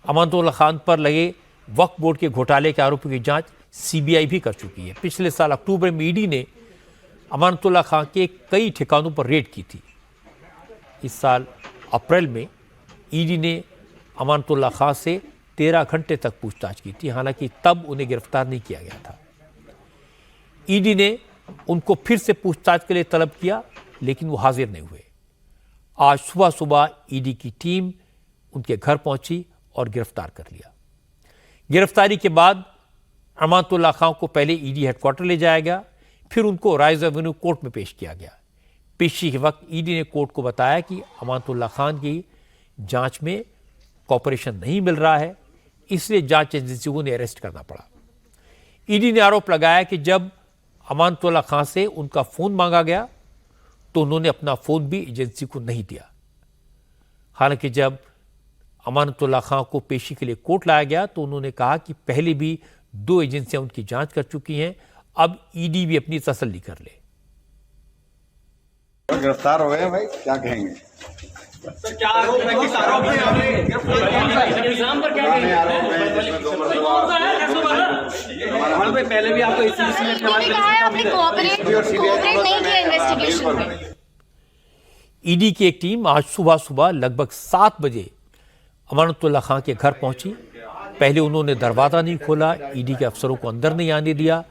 अमानुल्लाह खान पर लगे वक्फ बोर्ड के घोटाले के आरोपों की जांच सीबीआई भी कर चुकी है। पिछले साल अक्टूबर में ईडी ने अमानुल्लाह खान के कई ठिकानों पर रेड की थी। इस साल अप्रैल में ईडी ने अमानुल्लाह खान से 13 घंटे तक पूछताछ की थी, हालांकि तब उन्हें गिरफ्तार नहीं किया गया था। ईडी ने उनको फिर से पूछताछ के लिए तलब किया, लेकिन वो हाजिर नहीं हुए। आज सुबह सुबह ईडी की टीम उनके घर पहुंची और गिरफ्तार कर लिया। गिरफ्तारी के बाद अमानुल्लाह खान को पहले ईडी हेडक्वार्टर ले जाया गया, फिर उनको राइज एवेन्यू कोर्ट में पेश किया गया। पेशी के वक्त ईडी ने कोर्ट को बताया कि अमानुल्लाह खान की जांच में कॉपरेशन नहीं मिल रहा है, इसलिए जांच एजेंसी को अरेस्ट करना पड़ा। ईडी ने आरोप लगाया कि जब अमानुल्लाह खान से उनका फोन मांगा गया तो उन्होंने अपना फोन भी एजेंसी को नहीं दिया। हालांकि जब अमानुल्लाह खान को पेशी के लिए कोर्ट लाया गया तो उन्होंने कहा कि पहले भी 2 एजेंसियां उनकी जांच कर चुकी हैं, अब ईडी भी अपनी तसल्ली कर ले। गिरफ्तार हो गए भाई, क्या कहेंगे? सर क्या आरोप है? किस आरोप में आपने इल्जाम पर क्या कहेंगे? पहले भी आपको इसी ईडी की एक टीम आज सुबह सुबह लगभग 7 बजे अमानुल्लाह खान के घर पहुंची। पहले उन्होंने दरवाजा नहीं खोला, ईडी के अफसरों को अंदर नहीं आने दिया,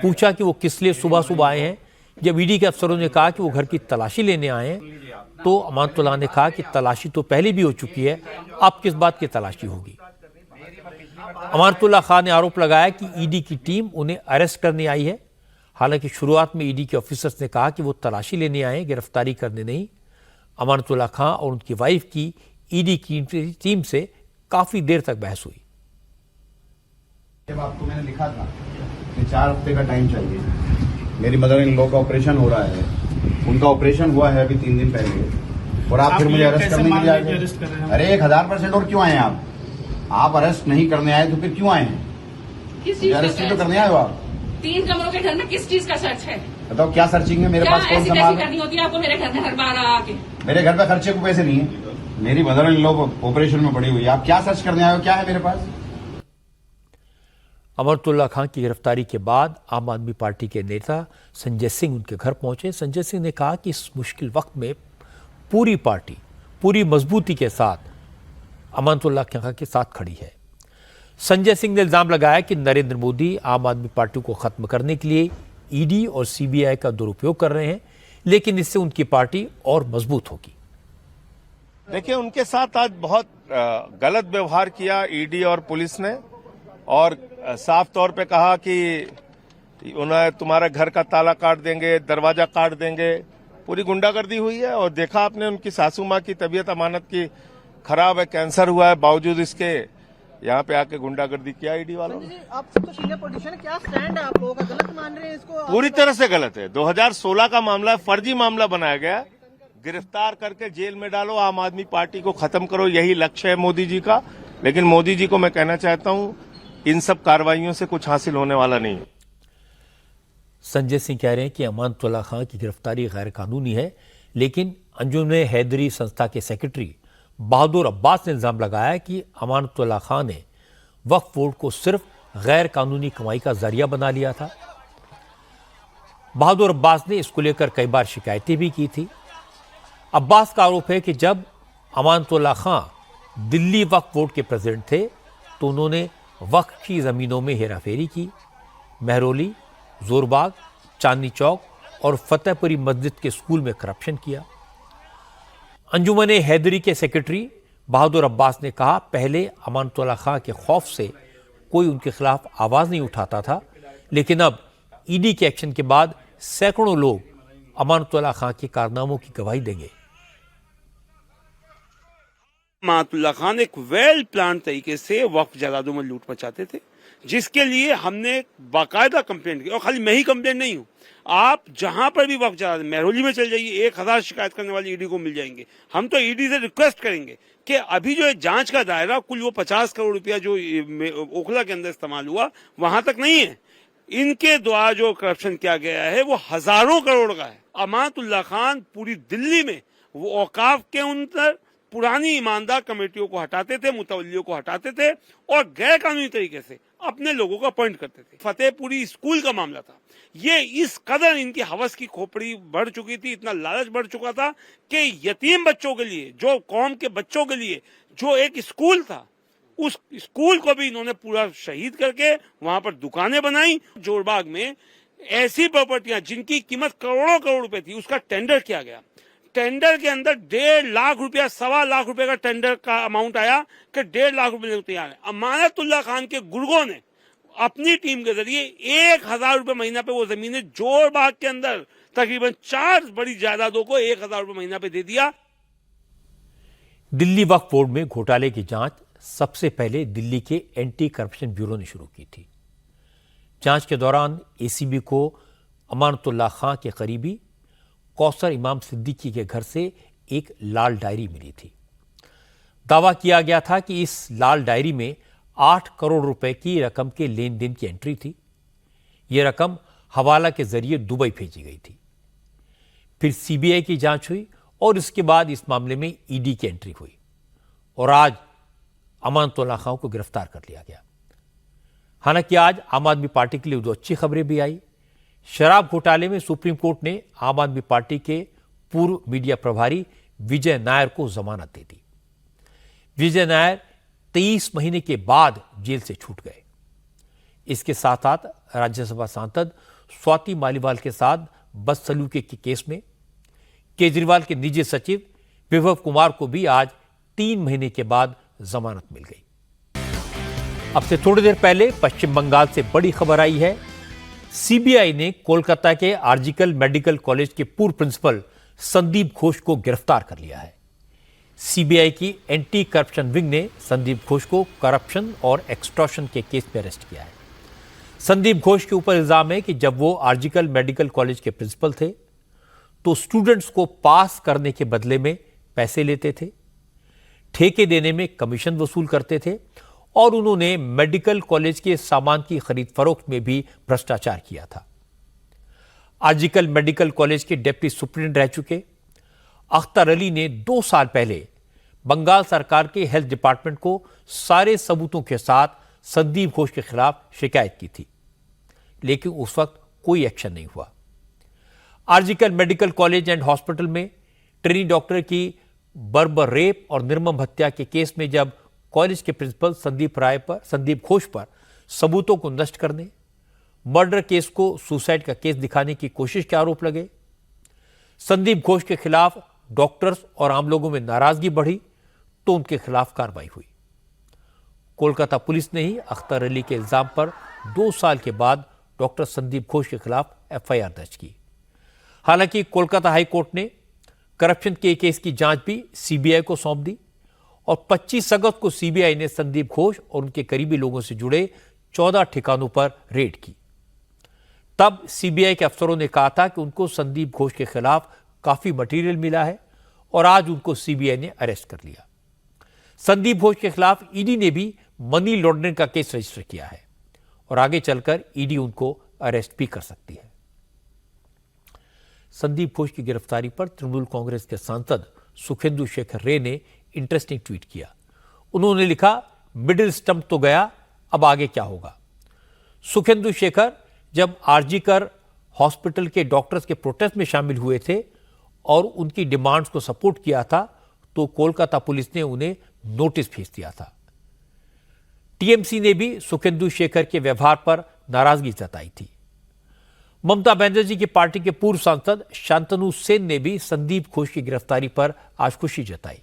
पूछा कि वो किस लिए सुबह सुबह आए हैं। जब ईडी के अफसरों ने कहा कि वो घर की तलाशी लेने आए हैं, तो अमानुल्लाह ने कहा कि तलाशी तो पहले भी हो चुकी है, अब किस बात की तलाशी होगी। अमानुल्लाह खान ने आरोप लगाया कि ईडी की टीम उन्हें अरेस्ट करने आई है। हालांकि शुरुआत में ईडी के ऑफिसर्स ने कहा कि वो तलाशी लेने आए, गिरफ्तारी करने नहीं। अमानुल्लाह खान और उनकी वाइफ की ईडी की टीम से काफी देर तक बहस हुई। जब आपको मैंने लिखा था कि 4 हफ्ते का टाइम चाहिए, मेरी मदर इन लॉ का ऑपरेशन हो रहा है, उनका ऑपरेशन हुआ है अभी 3 दिन पहले, और आप फिर मुझे अरेस्ट करने के लिए आए? अरे 1000% और क्यों आए आप अरेस्ट नहीं करने आए तो फिर क्यों आए हैं? अरेस्ट तो करने आए हो आप? 3 कमरों के घर में किस चीज का सर्च है? बताओ क्या सर्चिंग है? मेरे पास कौन सा माल करनी होती है आपको मेरे घर में हर बार आके? मेरे घर पे खर्चे को पैसे नहीं है, मेरी मदर इन लॉ ऑपरेशन में पड़ी हुई है, आप क्या सर्च करने आए हो? क्या है मेरे पास? अमानुल्लाह खान की गिरफ्तारी के बाद आम आदमी पार्टी के नेता संजय सिंह उनके घर पहुंचे। संजय सिंह ने कहा कि इस मुश्किल वक्त में पूरी पार्टी पूरी मजबूती के साथ अमानुल्लाह खान के साथ खड़ी है। संजय सिंह ने इल्जाम लगाया कि नरेंद्र मोदी आम आदमी पार्टी को खत्म करने के लिए ईडी और सीबीआई का दुरुपयोग कर रहे हैं, लेकिन इससे उनकी पार्टी और मजबूत होगी। देखिए, उनके साथ आज बहुत गलत व्यवहार किया ईडी और पुलिस ने, और साफ तौर पे कहा कि उन्हें तुम्हारे घर का ताला काट देंगे, दरवाजा काट देंगे, पूरी गुंडागर्दी हुई है। और देखा आपने उनकी सासू माँ की तबीयत अमानत की खराब है, कैंसर हुआ है, बावजूद इसके यहाँ पे आके गुंडागर्दी किया ईडी वालों ने। आप सबसे सीनियर पोजीशन, क्या स्टैंड है आप लोगों का? गलत मान रहे हैं इसको? पूरी तरह से गलत है। 2016 का मामला, फर्जी मामला बनाया गया, गिरफ्तार करके जेल में डालो, आम आदमी पार्टी को खत्म करो, यही लक्ष्य है मोदी जी का। लेकिन मोदी जी को मैं कहना चाहता हूं, इन सब कार्रवाइयों से कुछ हासिल होने वाला नहीं है। संजय सिंह कह रहे हैं कि अमानतुल्लाह खां की गिरफ्तारी गैर कानूनी है, लेकिन अंजुमन हैदरी संस्था के सेक्रेटरी बहादुर अब्बास ने इल्जाम लगाया कि अमानतुल्लाह खां ने वक्फ बोर्ड को सिर्फ गैर कानूनी कमाई का जरिया बना लिया था। बहादुर अब्बास ने इसको लेकर कई बार शिकायतें भी की थी। अब्बास का आरोप है कि जब अमानतुल्लाह खां दिल्ली वक्फ बोर्ड के प्रेसिडेंट थे तो उन्होंने वक्फ की ज़मीनों में हेराफेरी की। महरौली, जोरबाग, चांदनी चौक और फतेहपुरी मस्जिद के स्कूल में करप्शन किया। अंजुमन हैदरी के सेक्रेटरी बहादुर अब्बास ने कहा, पहले अमानतुल्लाह खां के खौफ से कोई उनके खिलाफ आवाज नहीं उठाता था, लेकिन अब ईडी के एक्शन के बाद सैकड़ों लोग अमानतुल्लाह खां के कारनामों की गवाही देंगे। अमानतुल्लाह खान एक वेल प्लान तरीके से वक्फ जायदादों में लूट मचाते थे, जिसके लिए हमने बाकायदा कंप्लेंट की। और खाली मैं ही कंप्लेंट नहीं हूं, आप जहां पर भी वक्फ जायदाद, महरौली में चल जाइए, 1000 शिकायत करने वाले ईडी को मिल जाएंगे। हम तो ईडी से रिक्वेस्ट करेंगे कि अभी जो जांच का दायरा कुल वो 50 करोड़ रुपया जो ओखला के अंदर इस्तेमाल हुआ वहां तक नहीं है। इनके द्वारा जो करप्शन किया गया है वो हजारों करोड़ का है। अमानतुल्लाह खान पूरी दिल्ली में वो औकाफ के अंदर पुरानी ईमानदार कमेटियों को हटाते थे, मुतवल्लियों को हटाते थे और गैर कानूनी तरीके से अपने लोगों को अपॉइंट करते थे। फतेहपुरी स्कूल का मामला था, ये इस कदर इनकी हवस की खोपड़ी बढ़ चुकी थी, इतना लालच बढ़ चुका था कि यतीम बच्चों के लिए, जो कौम के बच्चों के लिए जो एक स्कूल था, उस स्कूल को भी इन्होंने पूरा शहीद करके वहां पर दुकानें बनाई। जोरबाग में ऐसी प्रॉपर्टियां जिनकी कीमत करोड़ों करोड़ रुपए थी, उसका टेंडर किया गया। टेंडर के अंदर 1.5 लाख रुपया, 1.25 लाख रुपए का टेंडर का अमाउंट आया कि 1.5 लाख रुपए तैयार है। अमानतुल्लाह खान के गुर्गों ने अपनी टीम के जरिए 1000 रुपए महीना पे वो जमीनें जोरबाग के अंदर तकरीबन 4 बड़ी जायदादों को 1000 रुपए महीना पे दे दिया। दिल्ली वक्फ बोर्ड में घोटाले की जांच सबसे पहले दिल्ली के एंटी करप्शन ब्यूरो ने शुरू की थी। जांच के दौरान एसीबी को अमानतुल्लाह खां के करीबी कौसर इमाम सिद्दीकी के घर से एक लाल डायरी मिली थी। दावा किया गया था कि इस लाल डायरी में 8 करोड़ रुपए की रकम के लेन देन की एंट्री थी। यह रकम हवाला के जरिए दुबई भेजी गई थी। फिर सीबीआई की जांच हुई और इसके बाद इस मामले में ईडी की एंट्री हुई और आज अमानतुल्लाह खां को गिरफ्तार कर लिया गया। हालांकि आज आम आदमी पार्टी के लिए दो अच्छी खबरें भी आई। शराब घोटाले में सुप्रीम कोर्ट ने आम आदमी पार्टी के पूर्व मीडिया प्रभारी विजय नायर को जमानत दे दी। विजय नायर 23 महीने के बाद जेल से छूट गए। इसके साथ साथ राज्यसभा सांसद स्वाति मालीवाल के साथ बदसलूकी के केस में केजरीवाल के निजी सचिव विभव कुमार को भी आज 3 महीने के बाद जमानत मिल गई। अब से थोड़ी देर पहले पश्चिम बंगाल से बड़ी खबर आई है। सीबीआई ने कोलकाता के आर्जिकल मेडिकल कॉलेज के पूर्व प्रिंसिपल संदीप घोष को गिरफ्तार कर लिया है। सीबीआई की एंटी करप्शन विंग ने संदीप घोष को करप्शन और एक्सटॉर्शन के केस में अरेस्ट किया है। संदीप घोष के ऊपर इल्जाम है कि जब वो आर्जिकल मेडिकल कॉलेज के प्रिंसिपल थे तो स्टूडेंट्स को पास करने के बदले में पैसे लेते थे, ठेके देने में कमीशन वसूल करते थे और उन्होंने मेडिकल कॉलेज के सामान की खरीद फरोख्त में भी भ्रष्टाचार किया था। आर्जिकल मेडिकल कॉलेज के डिप्टी सुप्रिंटेंडेंट रह चुके अख्तर अली ने 2 साल पहले बंगाल सरकार के हेल्थ डिपार्टमेंट को सारे सबूतों के साथ संदीप घोष के खिलाफ शिकायत की थी, लेकिन उस वक्त कोई एक्शन नहीं हुआ। आर्जिकल मेडिकल कॉलेज एंड हॉस्पिटल में ट्रेनी डॉक्टर की बर्बर रेप और निर्मम हत्या के केस में जब कॉलेज के प्रिंसिपल संदीप घोष पर सबूतों को नष्ट करने, मर्डर केस को सुसाइड का केस दिखाने की कोशिश के आरोप लगे, संदीप घोष के खिलाफ डॉक्टर्स और आम लोगों में नाराजगी बढ़ी तो उनके खिलाफ कार्रवाई हुई। कोलकाता पुलिस ने ही अख्तर अली के इल्जाम पर 2 साल के बाद डॉक्टर संदीप घोष के खिलाफ एफआईआर दर्ज की। हालांकि कोलकाता हाई कोर्ट ने करप्शन के केस की जांच भी सीबीआई को सौंप दी और 25 अगस्त को सीबीआई ने संदीप घोष और उनके करीबी लोगों से जुड़े 14 ठिकानों पर रेड की। तब सीबीआई के अफसरों ने कहा था कि उनको संदीप घोष के खिलाफ काफी मटेरियल मिला है और आज उनको सीबीआई ने अरेस्ट कर लिया। संदीप घोष के खिलाफ ईडी ने भी मनी लॉन्ड्रिंग का केस रजिस्टर किया है और आगे चलकर ईडी उनको अरेस्ट भी कर सकती है। संदीप घोष की गिरफ्तारी पर तृणमूल कांग्रेस के सांसद सुखेंदु शेखर रे ने इंटरेस्टिंग ट्वीट किया। उन्होंने लिखा, मिडिल स्टंप तो गया, अब आगे क्या होगा। सुखेंदु शेखर जब आरजीकर हॉस्पिटल के डॉक्टर्स के प्रोटेस्ट में शामिल हुए थे और उनकी डिमांड्स को सपोर्ट किया था तो कोलकाता पुलिस ने उन्हें नोटिस भेज दिया था। टीएमसी ने भी सुखेंदु शेखर के व्यवहार पर नाराजगी जताई थी। ममता बनर्जी की पार्टी के पूर्व सांसद शांतनु सेन ने भी संदीप घोष की गिरफ्तारी पर आज खुशी जताई।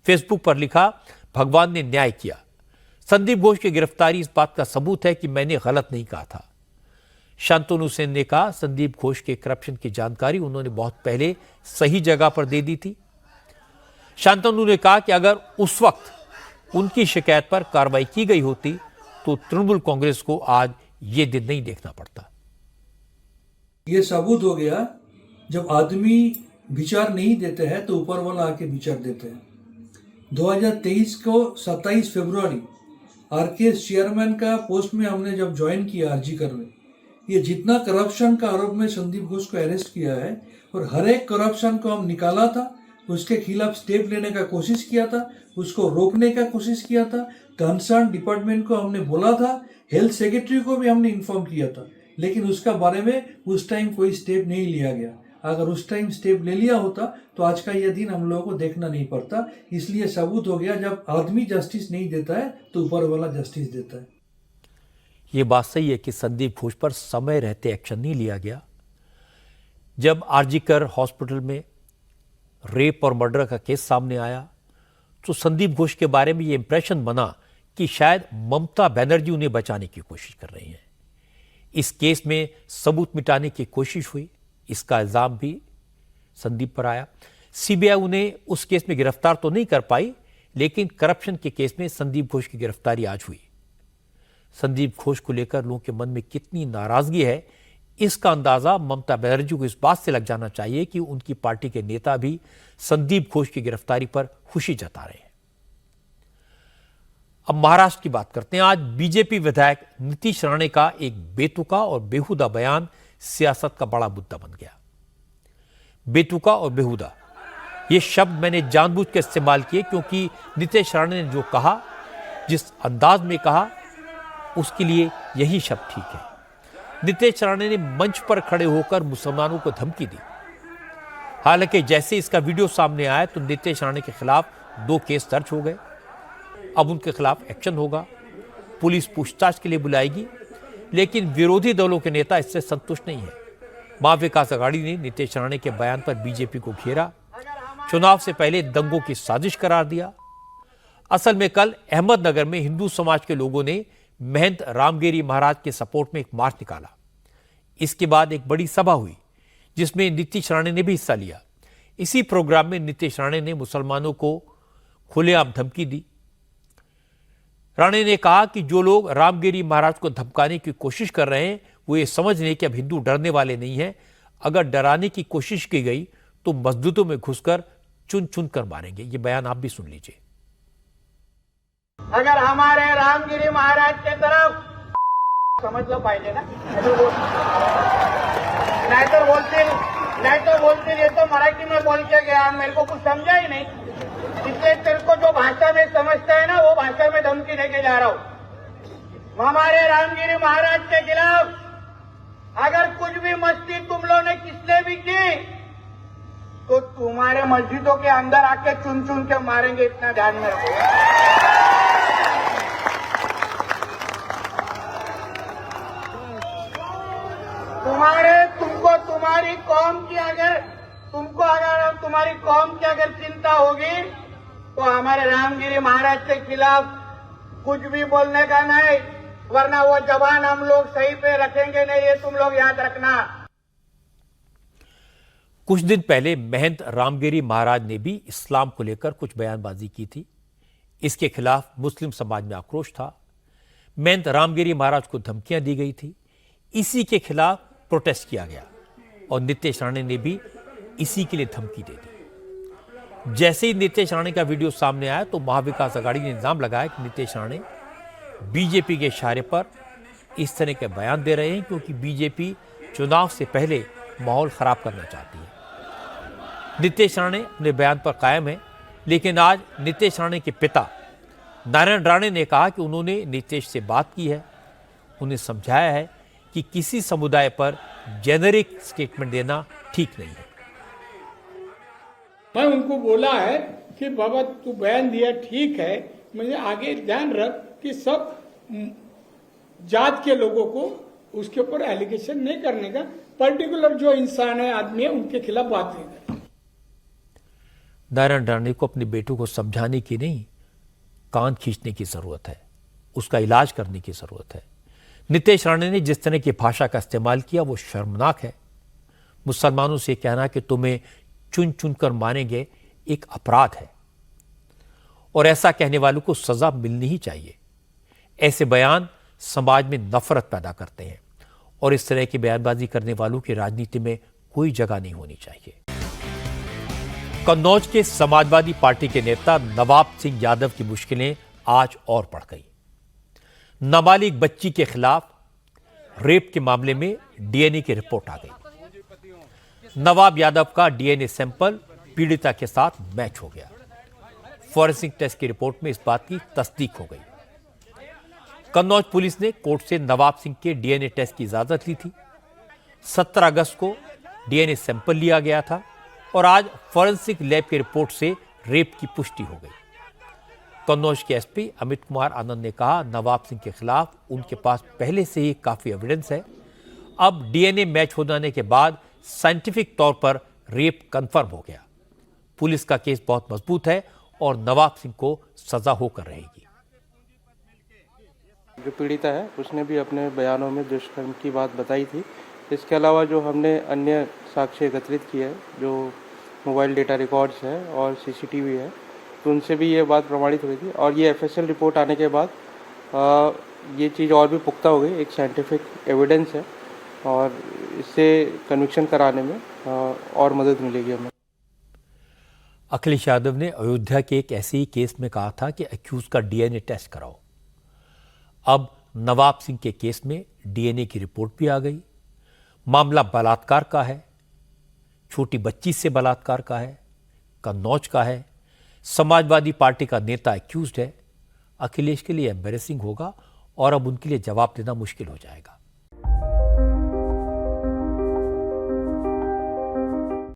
फेसबुक पर लिखा, भगवान ने न्याय किया। संदीप घोष की गिरफ्तारी इस बात का सबूत है कि मैंने गलत नहीं कहा था। शांतनु सेन ने कहा, संदीप घोष के करप्शन की जानकारी उन्होंने बहुत पहले सही जगह पर दे दी थी। शांतनु ने कहा कि अगर उस वक्त उनकी शिकायत पर कार्रवाई की गई होती तो तृणमूल कांग्रेस को आज ये दिन नहीं देखना पड़ता। ये सबूत हो गया, जब आदमी विचार नहीं देते हैं तो ऊपर वाला आके विचार देते हैं। 2023 को 27 फरवरी आरकेएस चेयरमैन का पोस्ट में हमने जब ज्वाइन किया आरजीकर में, ये जितना करप्शन का आरोप में संदीप घोष को अरेस्ट किया है और हर एक करप्शन को हम निकाला था, उसके खिलाफ स्टेप लेने का कोशिश किया था, उसको रोकने का कोशिश किया था। कंसर्न डिपार्टमेंट को हमने बोला था, हेल्थ सेक्रेटरी को भी हमने इन्फॉर्म किया था, लेकिन उसका बारे में उस टाइम कोई स्टेप नहीं लिया गया। अगर उस टाइम स्टेप ले लिया होता तो आज का यह दिन हम लोगों को देखना नहीं पड़ता। इसलिए सबूत हो गया, जब आदमी जस्टिस नहीं देता है तो ऊपर वाला जस्टिस देता है। ये बात सही है कि संदीप घोष पर समय रहते एक्शन नहीं लिया गया। जब आरजीकर हॉस्पिटल में रेप और मर्डर का केस सामने आया तो संदीप घोष के बारे में ये इंप्रेशन बना कि शायद ममता बनर्जी उन्हें बचाने की कोशिश कर रही हैं। इस केस में सबूत मिटाने की कोशिश हुई, इसका इल्जाम भी संदीप पर आया। सीबीआई उन्हें उस केस में गिरफ्तार तो नहीं कर पाई, लेकिन करप्शन के केस में संदीप घोष की गिरफ्तारी आज हुई। संदीप घोष को लेकर लोगों के मन में कितनी नाराजगी है, इसका अंदाजा ममता बनर्जी को इस बात से लग जाना चाहिए कि उनकी पार्टी के नेता भी संदीप घोष की गिरफ्तारी पर खुशी जता रहे हैं। अब महाराष्ट्र की बात करते हैं। आज बीजेपी विधायक नीतीश राणे का एक बेतुका और बेहुदा बयान सियासत का बड़ा मुद्दा बन गया। बेतुका और बेहुदा ये शब्द मैंने जानबूझ के इस्तेमाल किए क्योंकि नीतीश राणे ने जो कहा, जिस अंदाज में कहा, उसके लिए यही शब्द ठीक है। नीतीश राणे ने मंच पर खड़े होकर मुसलमानों को धमकी दी। हालांकि जैसे इसका वीडियो सामने आया तो नीतीश राणे के खिलाफ 2 केस दर्ज हो गए। अब उनके खिलाफ एक्शन होगा, पुलिस पूछताछ के लिए बुलाएगी, लेकिन विरोधी दलों के नेता इससे संतुष्ट नहीं है। महाविकास आघाड़ी ने नीतीश राणे के बयान पर बीजेपी को घेरा, चुनाव से पहले दंगों की साजिश करार दिया। असल में कल अहमदनगर में हिंदू समाज के लोगों ने महंत रामगिरी महाराज के सपोर्ट में एक मार्च निकाला। इसके बाद एक बड़ी सभा हुई जिसमें नीतीश राणे ने भी हिस्सा लिया। इसी प्रोग्राम में नीतीश राणे ने मुसलमानों को खुलेआम धमकी दी। राणे ने कहा कि जो लोग रामगिरी महाराज को धमकाने की कोशिश कर रहे हैं वो ये समझ लें कि अब हिंदू डरने वाले नहीं हैं। अगर डराने की कोशिश की गई तो मस्जिदों में घुसकर चुन चुन कर मारेंगे। ये बयान आप भी सुन लीजिए। अगर हमारे रामगिरी महाराज के तरफ समझ लो पाहिजे ना, नहीं तो बोलते ये तो मराठी में बोल के गया, मेरे को कुछ समझा ही नहीं। इसलिए तेरे को जो भाषा में समझता है ना वो भाषा में धमकी देके जा रहा हूं। हमारे रामगिरी महाराज के खिलाफ अगर कुछ भी मस्ती तुम लोगों ने किसने भी की तो तुम्हारे मस्जिदों के अंदर आके चुन चुन के मारेंगे, इतना ध्यान में रखो। तुम्हारी कौम की अगर चिंता होगी तो हमारे रामगिरी महाराज के खिलाफ कुछ भी बोलने का नहीं, वरना वो जवान हम लोग सही पे रखेंगे नहीं, ये तुम लोग याद रखना। कुछ दिन पहले महंत रामगिरी महाराज ने भी इस्लाम को लेकर कुछ बयानबाजी की थी। इसके खिलाफ मुस्लिम समाज में आक्रोश था। महंत रामगिरी महाराज को धमकियां दी गई थी। इसी के खिलाफ प्रोटेस्ट किया गया और नीतीश राणे ने भी इसी के लिए धमकी दे दी। जैसे ही नीतीश राणे का वीडियो सामने आया तो महाविकास आघाड़ी ने इल्जाम लगाया कि नीतीश राणे बीजेपी के इशारे पर इस तरह के बयान दे रहे हैं क्योंकि बीजेपी चुनाव से पहले माहौल खराब करना चाहती है। नीतीश राणे अपने बयान पर कायम है, लेकिन आज नीतीश राणे के पिता नारायण राणे ने कहा कि उन्होंने नीतीश से बात की है, उन्हें समझाया है कि किसी समुदाय पर जेनरिक स्टेटमेंट देना ठीक नहीं है। मैं उनको बोला है कि बाबा तू बयान दिया ठीक है, मुझे आगे ध्यान रख कि सब जात के लोगों को उसके ऊपर एलिगेशन नहीं करने का, पर्टिकुलर जो इंसान है, आदमी है, उनके खिलाफ बात नहीं करनी। नारायण राणे को अपने बेटों को समझाने की नहीं, कान खींचने की जरूरत है, उसका इलाज करने की जरूरत है। नीतीश राणे ने जिस तरह की भाषा का इस्तेमाल किया वो शर्मनाक है। मुसलमानों से कहना कि तुम्हें चुन चुन कर मारेंगे एक अपराध है और ऐसा कहने वालों को सजा मिलनी ही चाहिए। ऐसे बयान समाज में नफरत पैदा करते हैं और इस तरह की बयानबाजी करने वालों की राजनीति में कोई जगह नहीं होनी चाहिए। कन्नौज के समाजवादी पार्टी के नेता नवाब सिंह यादव की मुश्किलें आज और बढ़ गई। नाबालिग बच्ची के खिलाफ रेप के मामले में डीएनए की रिपोर्ट आ गई। नवाब यादव का डीएनए सैंपल पीड़िता के साथ मैच हो गया। फॉरेंसिक टेस्ट की रिपोर्ट में इस बात की तस्दीक हो गई। कन्नौज पुलिस ने कोर्ट से नवाब सिंह के डीएनए टेस्ट की इजाजत ली थी। 17 अगस्त को डीएनए सैंपल लिया गया था और आज फॉरेंसिक लैब की रिपोर्ट से रेप की पुष्टि हो गई। कन्नौज के एसपी अमित कुमार आनंद ने कहा, नवाब सिंह के खिलाफ उनके पास पहले से ही काफी एविडेंस है। अब डीएनए मैच हो जाने के बाद साइंटिफिक तौर पर रेप कंफर्म हो गया। पुलिस का केस बहुत मजबूत है और नवाब सिंह को सजा होकर रहेगी। जो पीड़िता है उसने भी अपने बयानों में दुष्कर्म की बात बताई थी। इसके अलावा जो हमने अन्य साक्ष्य एकत्रित किए हैं, जो मोबाइल डेटा रिकॉर्ड्स है और सीसीटीवी है, तो उनसे भी ये बात प्रमाणित हुई थी और ये एफएसएल रिपोर्ट आने के बाद ये चीज़ और भी पुख्ता हो गई। एक साइंटिफिक एविडेंस है और इससे कन्विक्शन कराने में और मदद मिलेगी हमें। अखिलेश यादव ने अयोध्या के एक ऐसे ही केस में कहा था कि अक्यूज का डीएनए टेस्ट कराओ। अब नवाब सिंह के केस में डीएनए की रिपोर्ट भी आ गई। मामला बलात्कार का है, छोटी बच्ची से बलात्कार का है, कन्नौज का है। समाजवादी पार्टी का नेता अक्यूज्ड है। अखिलेश के लिए एम्बैरेसिंग होगा और अब उनके लिए जवाब देना मुश्किल हो जाएगा।